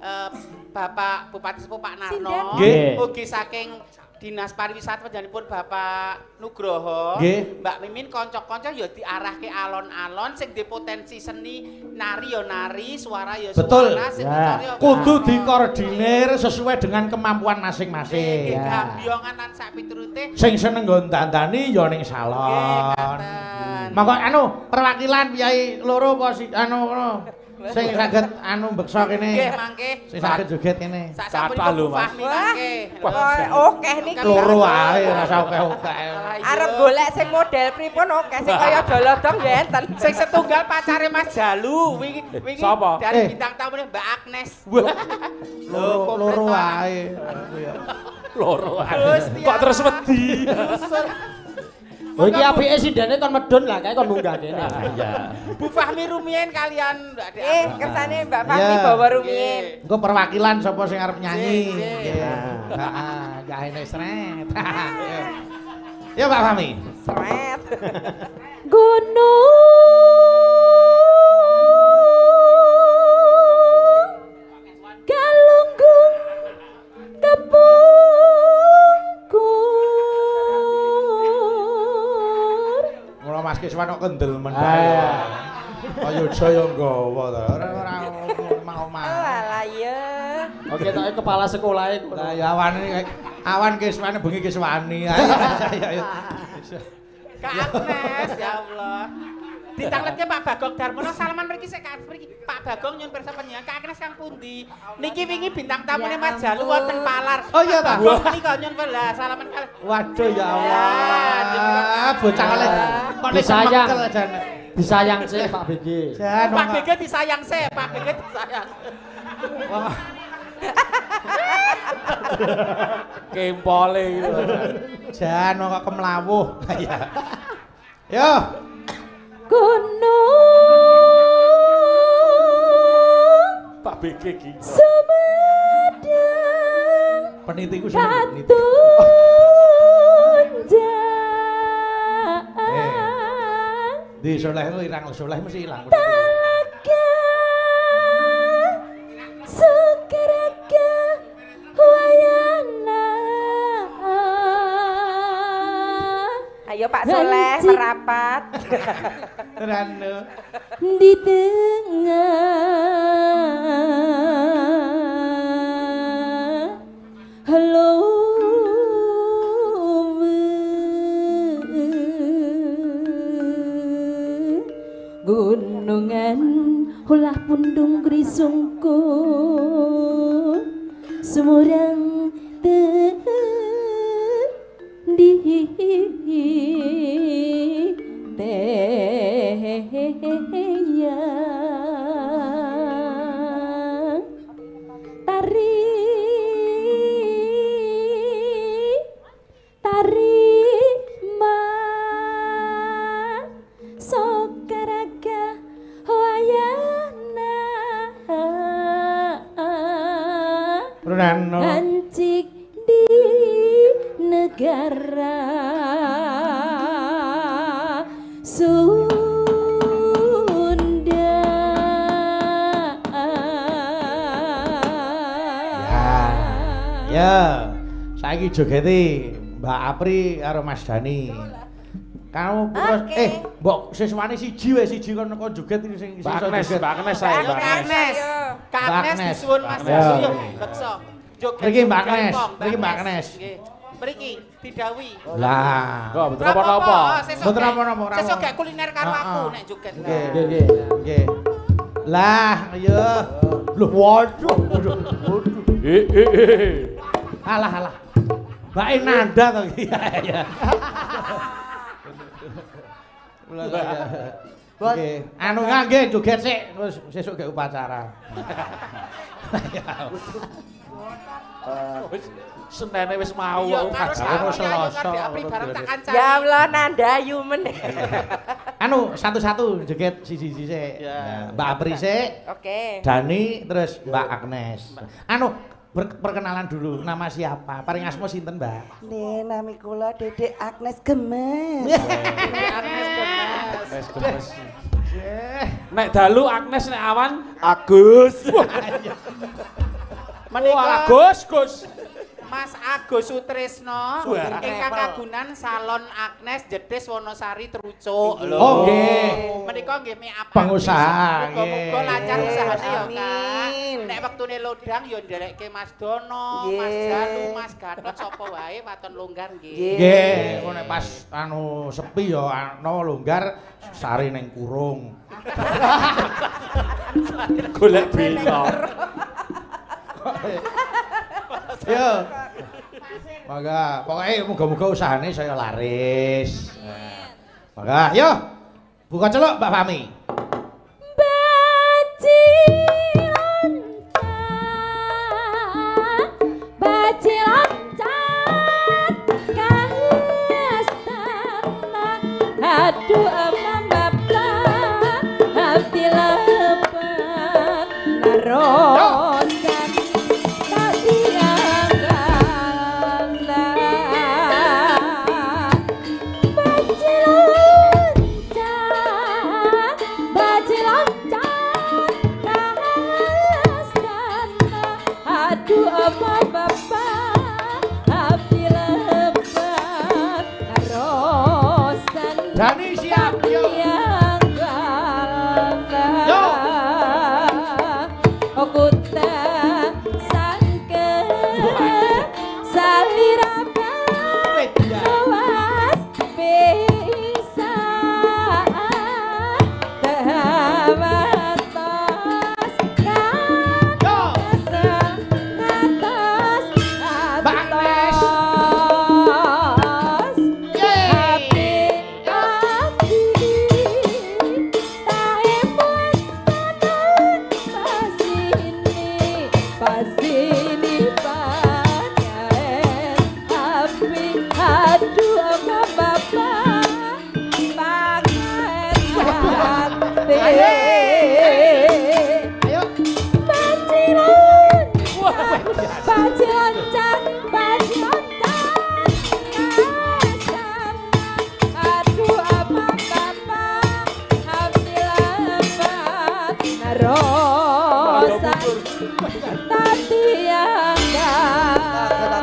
Bapak Bupati Sepuh Pak Narno. Nggih. Ugi saking Dinas Pariwisata panjenenganipun Bapak Nugroho. Nggih. Mbak Mimin kanca-kanca ya diarahke alon-alon sing di potensi seni nari ya nari, suara ya Betul. suara, sing bicara ya Kudu dikoordinir sesuai dengan kemampuan masing-masing. nggih gambiongan lan sak piturute. Sing seneng nggon dandani ya ning salon. Monggo anu perwakilan piyai loro apa anu ngono. Sing saged anu beksa kene. Nggih, mangke. Sing saged joget kene. Kathah lho, Mas. Oke niki. Loro wae rasa oke-oke. Arep golek sing model pripun oke sing kaya Jolodong ya enten. Sing setunggal pacare Mas Jalu wingi Sapa? dari bintang tamune Mbak Agnes. Loro wae. Loro wae. Kok terus wedi. Oh iki apike sindane kon medun lah kae kon munggah kene. Iya. Bu Fahmi Rumien kalian Mbak Ade. Kersane Mbak Fahmi bawa rumien. Engko perwakilan sapa sing arep nyanyi. Nggih. Heeh, gahene sret. Ya Pak Fahmi. Sret. Gunung Galunggung kepungkur. Mula Mas Kiswan kok kendel mendae. Kaya jaya nggawa ta. Ora omah-omah. Alah ya. Oke tok kepala sekolah iku. Lah ya awan Kiswane bengi Kiswani. Ayo. Kak Agnes, ya Allah. Ditangletke Pak Bagong Darmono salaman mriki sik mriki. Pak Bagong nyun pirsa panjenengan Kak Agnes kang pundi? Niki wingi bintang tamune Mas Jalu wonten Palar. Oh iya ta. Nika nyun lah salaman kali. Waduh ya Allah. Bocah oleh kok disayang. jane. Disayang sih Pak BG. Pak BG disayang sih, Pak BG disayang. Kempole gitu. Jan kok kemlawuh. Ya. Yo. Gunung Pak BG iki. Sumedang Penitiku Katunjang Di soleh ku irang soleh mesti ilang. Talaga Sukaraga Wayana. Ayo Pak Soleh merapat. Rano. Di tengah halo gunungan ulah pundung grisungku semurang di teyang tari ma sokaraga wayana Rano. hancik di negara Sunda. Ya. Saiki jogeti Mbak Apri karo Mas Dani. Kamu mbok siswane siji wae siji kon joget iki sing iso joget. Mbak Agnes saya, Mbak Agnes. Kak Agnes disuwun Mas Ya. Jalu yo beksa. Joget. Mriki Mbak Agnes, mriki Mbak Agnes. Nggih. Mriki didhawuhi. Lah. Kok betul apa-apa. Mboten apa-apa. Sesuk gak kuliner karo aku nek joget. Nggih, nggih. Nggih. Lah, ayo. Lho, waduh. Alah. Mbak Nanda to iki. Ya. Oke, anu nggih joget sik terus sesuk gak upacara. Senene wis mau. Iya, karo Selasa. Ya Allah nandayu meneh. Anu satu-satu joget siji-siji sik. Mbak Apri sik. Oke. Dani terus Mbak Agnes. Anu perkenalan dulu, nama siapa? Paring asma sinten, Mbak? Nih, nami kula Dedek Agnes Gemes. Agnes Gemes. Nek dalu Agnes nek awan Agus. Menika Gus. Mas Agus Sutrisno ingkang kagunan salon Agnes Jedes Wonosari Trucuk. Oh nggih. Menika nggih mi apa? Pengusaha. Muga-muga lancar usahane ya, Kak. Nek wektune lodang ya ndelekke Mas Dono, Mas Jalu, Mas Gatot sapa wae waton longgar nggih. Nggih, engko nek pas anu sepi ya ana longgar sari ning kurung. Golek beda. Yo. Mangga, pokoknya muga-muga usahane saya laris. Mangga, yo. Buka celuk Mbak Fami. Baci loncat kahastana aduh amamba hati lepat narosan tadi anggana baci loncat kahastana aduh amamba Dani siap yo. Yo. Okuta sangke saliraba awas bisa tawatos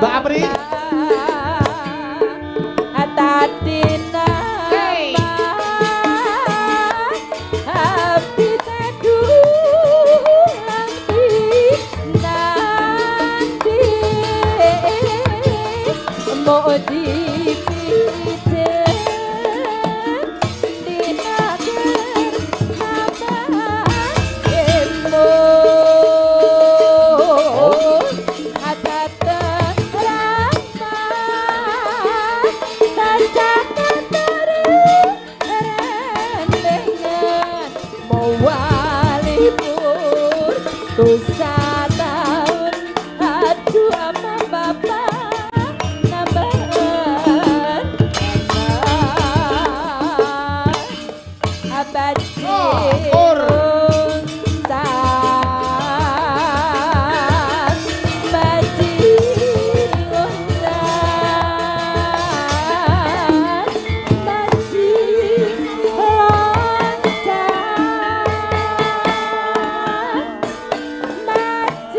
Mbak Apri. Atadina abdi tedu lanti nanti mau dipijak di nagar nama emo Dosa tahun aduh ama bapak nambahan abadi untas baji untas baji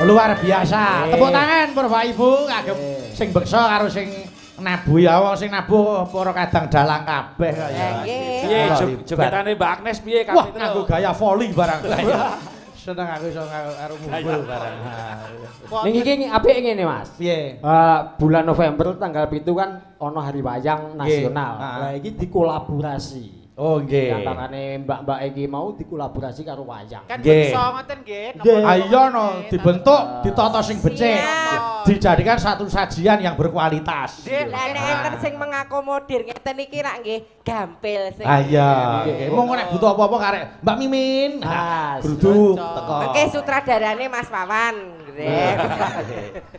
Luar biasa. Tepuk tangan Bapak Ibu kagem sing beksa karo sing nabu ya wong sing nabu para kadang dalang kabeh kaya. Piye jogetane Mbak Agnes piye Wah, nganggo gaya volley barang. Seneng aku iso karo mubul barang. Ning iki apik ngene Mas. Piye? Bulan November tanggal 7 kan ana hari wayang nasional. Nggih. Lah iki dikolaborasi. Oh nggih. Antarane mbak-mbak iki mau dikolaborasi karo wayang. Kan iso ngoten nggih. Ayo no dibentuk, ditata sing becik. Dijadikan satu sajian yang berkualitas. Lah nek enten sing mengakomodir ngeten iki rak nggih gampil sing. Iya. Monggo nek butuh apa-apa karek Mbak Mimin. Bruduk teko. Oke sutradarane Mas Wawan.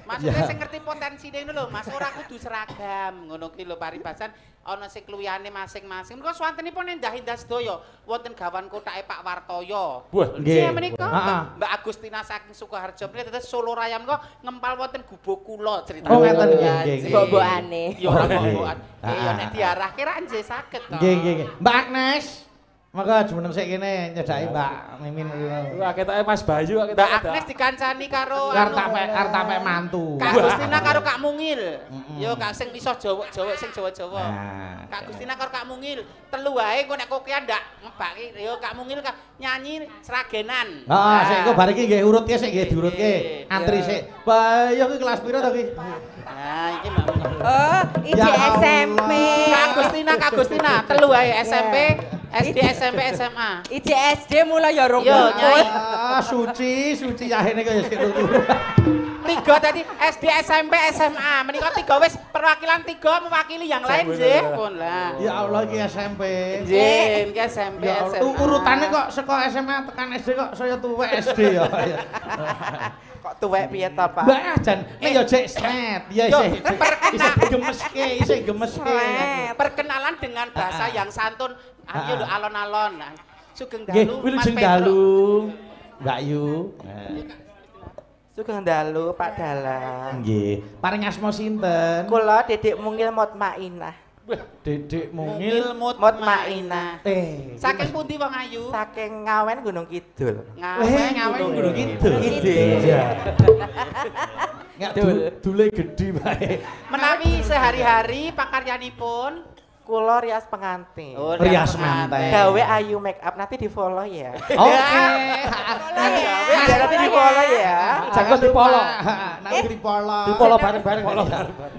Maksudnya sing ngerti potensine ngono lho, Mas, ora kudu seragam. Ngono ki lho paribasan ana sing kluyane masing-masing. Mergo swantenipun endah-endah sedaya wonten gawan kotake Pak Wartoyo. Wah, nggih. Menika Mbak Agustina saking Sukoharjo menika dados Solo Rayam kok ngempal wonten gubuk kula ceritane. Oh, ngeten nggih. Mbok-mbokane. Ya ora mbok-mbokan. Ya nek diarahke ra nggih saged to. Nggih, nggih, nggih. Mbak Agnes. Maka jumeneng sik kene nyedaki Mbak Mimin. Wah, ketoke Mas Bayu kok Mbak Agnes dikancani karo arep mantu. Kak Gustina karo Kak Mungil. Yo Kak sing iso Jawa-Jawa sing Jawa-Jawa. Kak Gustina karo Kak Mungil. Telu wae engko nek kokean ndak ngebaki yo Kak Mungil nyanyi seragenan. Heeh, sik engko bar iki nggih urutke sik nggih diurutke. Antri sik. Bayo ki kelas piro to ki? Nah, iki Mbak. Oh, iki SMP. Kak Gustina, telu wae SMP, SD, SMP, SMA. Iki SD mulai ya rong. Yo nyai. Suci yahene kaya sik turu. 3 tadi SD, SMP, SMA. Menika 3 wis perwakilan 3 mewakili yang lain nggih. Pun lah. Ya Allah iki SMP. Nggih, iki SMP, SMA. Urutane kok saka SMA tekan SD kok saya tuwek SD ya. Kok tuwek piye to, Pak? Mbak Jan, nek yo jek snet, ya isih gemeske. Perkenalan dengan bahasa yang santun. Ayo lho alon-alon. Sugeng dalu, Mas Pedro. Mbak Yu. Sugeng dalu Pak Dalang. Nggih. Paring asma sinten? Kula Dedek Mungil Mutmainah. Dedek Mungil Mutmainah. Saking pundi wong ayu? Saking Ngawen Gunung Kidul. Ngawen Gunung Kidul. Iya. Nggak dule gedhi bae. Menawi sehari-hari pakaryanipun Kula rias pengantin. Oh, rias manten. Gawe ayu make up nanti di-follow ya. Oke. Nanti di-follow ya. Jangan di-follow. Nanti di-follow. Di-follow bareng-bareng.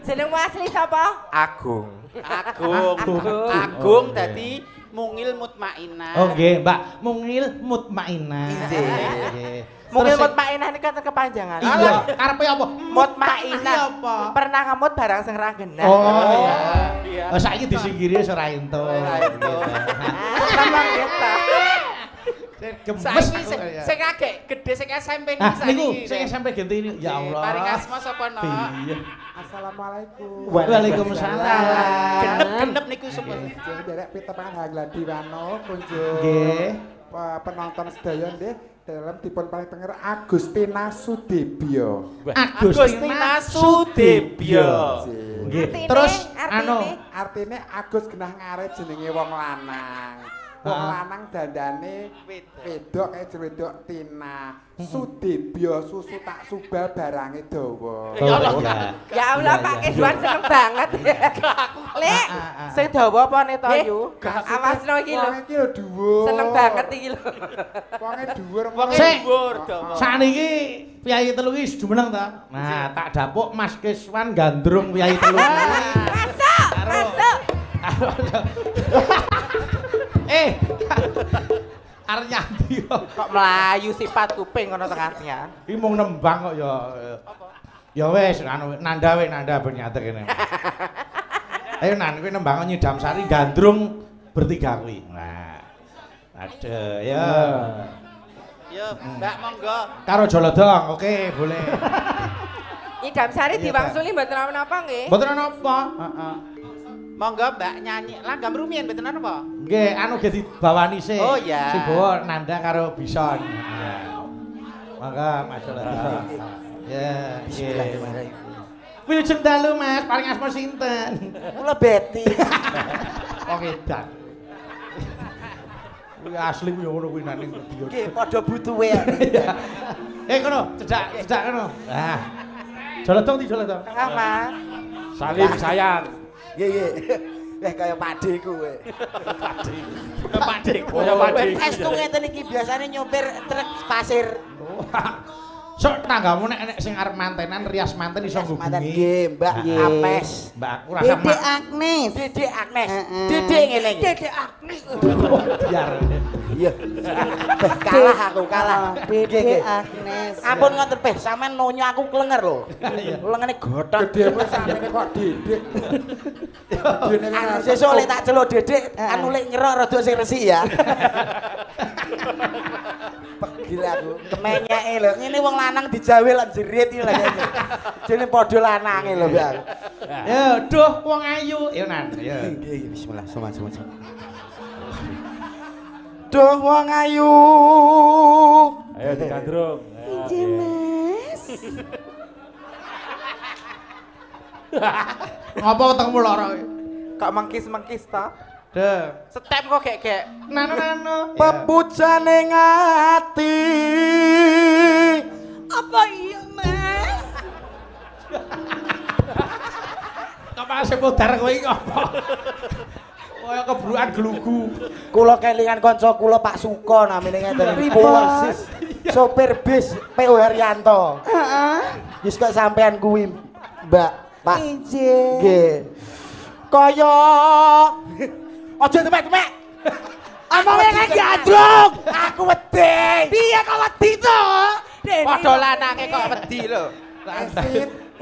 Jenengmu asli sapa? Agung. Agung dadi Mungil Mutmainah. Oh nggih, Mbak. Mungil Mutmainah. Nggih. Mungil Mutmainah ini kan kepanjangan. Iya, karepe apa? Mutmainah. Pernah ngamut barang sing ra genah. Oh iya. Oh saiki disinggiri wis ora entuk. Memang kita. Gemes sing agek gedhe sing SMP niki saiki. Niku sing SMP genti ini. Ya Allah. Paring asma sapa no? Iya. Assalamualaikum. Waalaikumsalam. Genep niku sapa? Derek pitepangan Hagladi Wano kunjung. Nggih. Penonton sedaya nggih dalam dipun paling tenger Agustina Sudibyo. Agustina Sudibyo. Nggih. Terus artine Agus genah ngarit jenenge wong lanang. Wong lanang dandane wedok kaya wedok Tina. Sudibyo susu tak subal barange dawa. Ya Allah Pak Kedwan seneng banget. Lek, sing dawa apa ne to Yu? Awasno iki lho. Iki lho dhuwur. Seneng banget iki lho. Wonge dhuwur. Sakniki Piyayi telu iki jumeneng ta? Nah, tak dapuk Mas Kiswan gandrung Piyayi telu. Masuk. Arep nyanti kok melayu sifat kuping ngono tengatnya. Iki mung nembang kok ya. Ya wis anu nanda ben nyatek kene. Ayo Nan kowe nembang Nyidam Sari gandrung bertiga kuwi. Nah. Ada ya. Yo, Mbak monggo. Karo Jolodong, oke, boleh. Nyidam Sari diwangsuli mboten napa nggih? Mboten napa, heeh. Monggo Mbak nyanyi langgam rumiyin mboten apa? Nggih, anu ge dibawani sik. Oh iya. Sing bawa Nanda karo Bison. Monggo Mas Jolodong. Ya, bismillahirrahmanirrahim. Wilujeng dalu Mas, paling asma sinten? Kula Betty. Wong edan. Kuwi asli kuwi ngono kuwi nang video. Nggih, padha butuhe. Kono, cedak kono. Nah. Jolodong di Jolodong. Tengah, Mas. Salim sayang. Nggih. Kaya Pakde kowe. Pakde. Kaya Pakde. Estu ngeten iki biasane nyopir truk pasir. Sok tanggamu nek sing arep mantenan rias manten iso ngubungi. Manten nggih, Mbak Apes. Mbak aku rasa Dedek Agnes. Dedek Agnes. Dedek ngene iki. Dedek Agnes. Biar. Iya. Kalah aku, kalah. Dedek Agnes. Ampun ngoten Peh, sampean nonyo aku klenger lho. Lengene gothok. Gedhewe sampeyan kok Dedek. Anu sesuk lek tak celuk Dedek, anu lek nyerok rada sing resik ya. Pegil aku. Kemenyeke lho. Ngene wong lanang dijawe lan jerit iki lho. Jene padha lanange lho, Mbak. Ya, duh wong ayu. Ya Nan, ya. Nggih, bismillah. Sama. Duh wong ayu. Ayo digandrung. Injih, Mas. Ngapa wetengmu lara? Kok mengkis-mengkis ta? Step kok gek-gek. Nano. Pepujane ngati. Apa iya, Mas? Kok masih modar kowe iki apa? Kaya kebrukan glugu. Kula kelingan kanca kula Pak Suko namine ngeten. Persis. Sopir bis PO Haryanto. Heeh. Wis kok sampean kuwi, Mbak. Pak. Nggih. Kaya aja temek-temek. Omongnya kan gandrung. Aku wedi. Piye kok wedi to? Padha lanange kok wedi lho.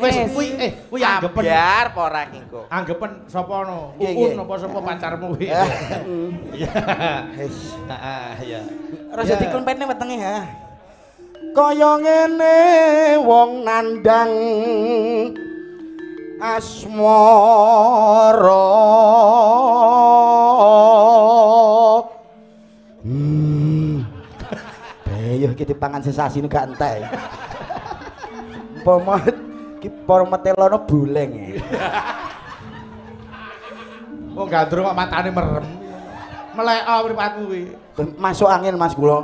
Wis kuwi anggepen. Biar apa ora engko. Anggepen sapa no? Uun apa sapa pacarmu kuwi? Iya. Heeh, iya. Rasa dikumpetne wetenge ha. Kaya ngene wong nandang asmara. Bayuh iki dipangan sesasi gak entek. Umpama iki para metelono buleng. Wong gandrung kok matane merem. Meleka mripatmu kuwi. Masuk angin Mas kula.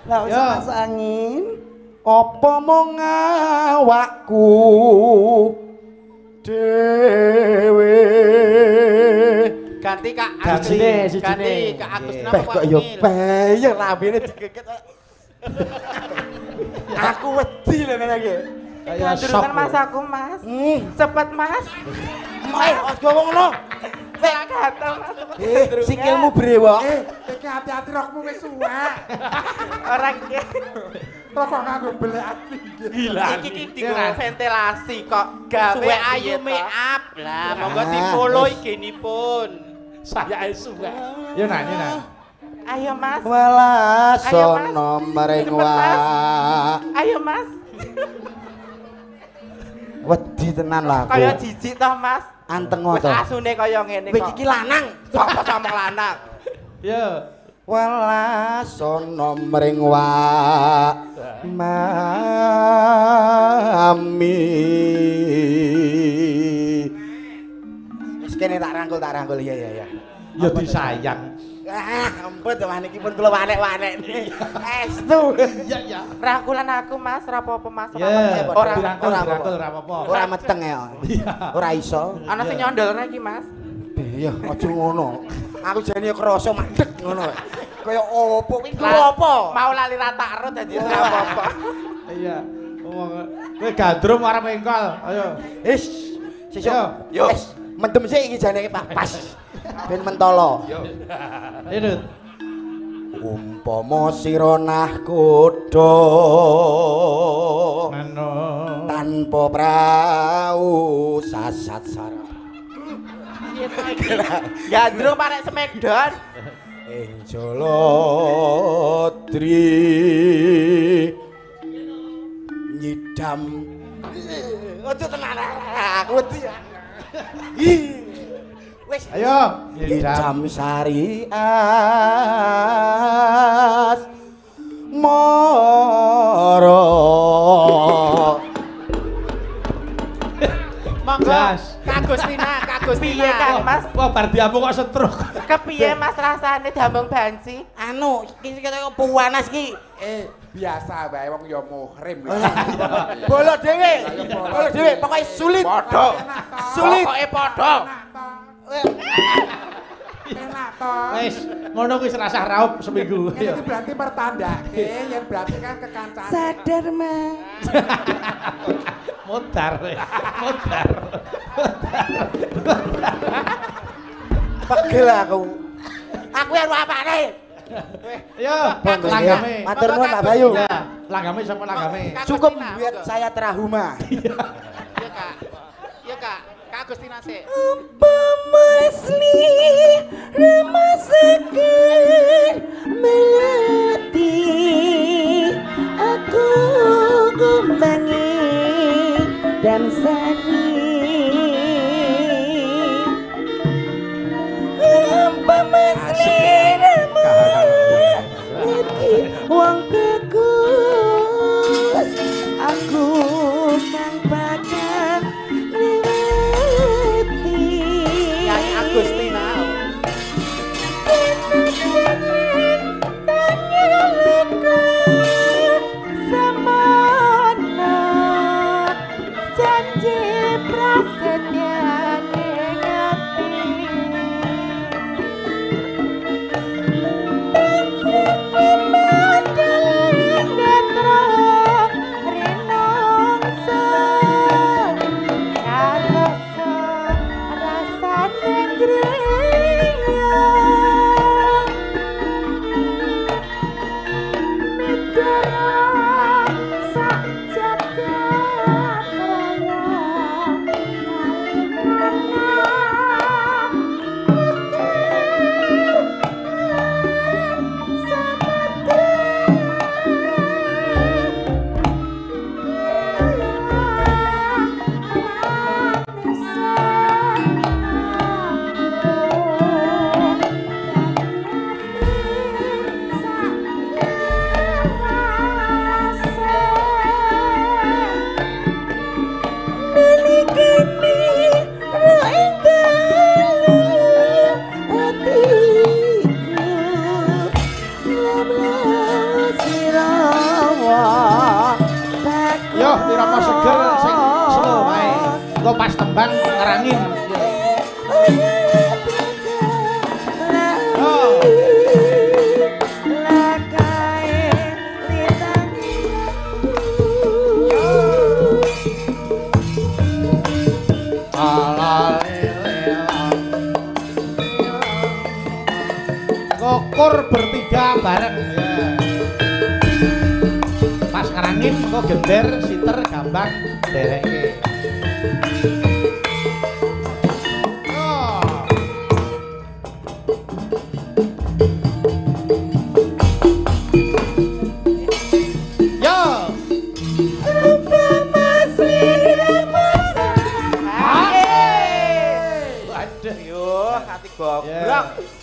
Lah usah masuk angin. Apa mong awakku dhewe. Ganti Kak Ganti Kak Agustina kok yo bayar lambene digeket. Aku wedi lho ngene iki. Kandungan Mas aku, Mas. Cepet, Mas. Aja ngono. Saya gatel, Mas. Sikilmu brewok. Iki hati-hati rokmu wis suwek. Ora iki. Rokok nganggo belek ati. Gila. Iki dienggo ventilasi kok. Gawe ayu make up. Lah, monggo di-follow IG-nipun. Saya suwe. Yo nanya. Ayo, Mas. Walasono mring Ayo, Mas. wedi tenan lah aku. Kaya jijik toh, Mas. Anteng Wis to. asune kaya ngene kok. Wis iki lanang. Sapa sama lanang? Yo. Walasono mring mami. Wis kene tak rangkul iya. Ya disayang. Ampun teman iki pun kula wanek-wanek. Estu. Iya. Rangkulan aku, Mas, ora apa-apa, Mas. Ora dirangkul ora apa-apa. Ora meteng ya. Ora iso. Ana sing nyondol iki, Mas. Iya, aja ngono. Aku jane krasa mandeg ngono. Kaya opo kuwi opo? Mau lali rata ero dadi ora apa-apa. Iya. Kowe gandrum arep engkol. Ayo. Wis. Sesuk. Yo. Wis, mendem sik iki jane pas. Ben mentolo. Yo. Edut. Umpama sira nah kutha tanpa prau sasat sara. Gandrung parek semedon. Ing Jalodri nyidam. Ojo tenan aku wedi. Wis ayo nyidam syariat moro. Monggo Kak Agustina. Piye Kang Mas? Wah bar diamu kok setruk. Kepiye Mas rasane dambung banci? Anu, iki kaya puanas iki. Biasa wae wong ya muhrim lho. Bolok dhewe. Pokoke sulit. Padha. Sulit. Pokoke padha. Enak to. Wis, ngono kuwi serasah raup seminggu. Ini berarti pertandake yang berarti kan kekancanan. Sadar, Mas. Modar. Pegel aku. Aku karo apane? Yo, langgame. Matur nuwun Pak Bayu. Ya, langgame sapa langgame? Cukup buat saya terahuma. Iya, Kak. Iya, Kak. Kak Agustina sik. Apa masli remasakan melati aku gumbangi dan sari. Apa masli remasakan wong bagus aku nang bakal Agustina. Gambang Ngerangin. Kokur bertiga bareng ya. Pas ngerangin kok gender siter gambang dereke.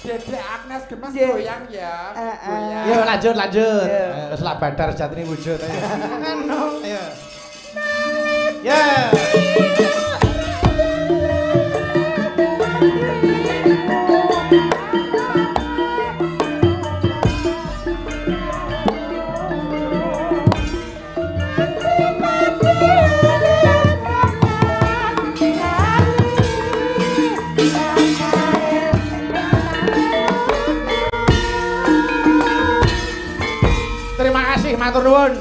Dedek Agnes gemes goyang ya. Goyang. Yo lanjut. Selak bandar jatine wujud ayo. Ayo. Ya. Matur nuwun.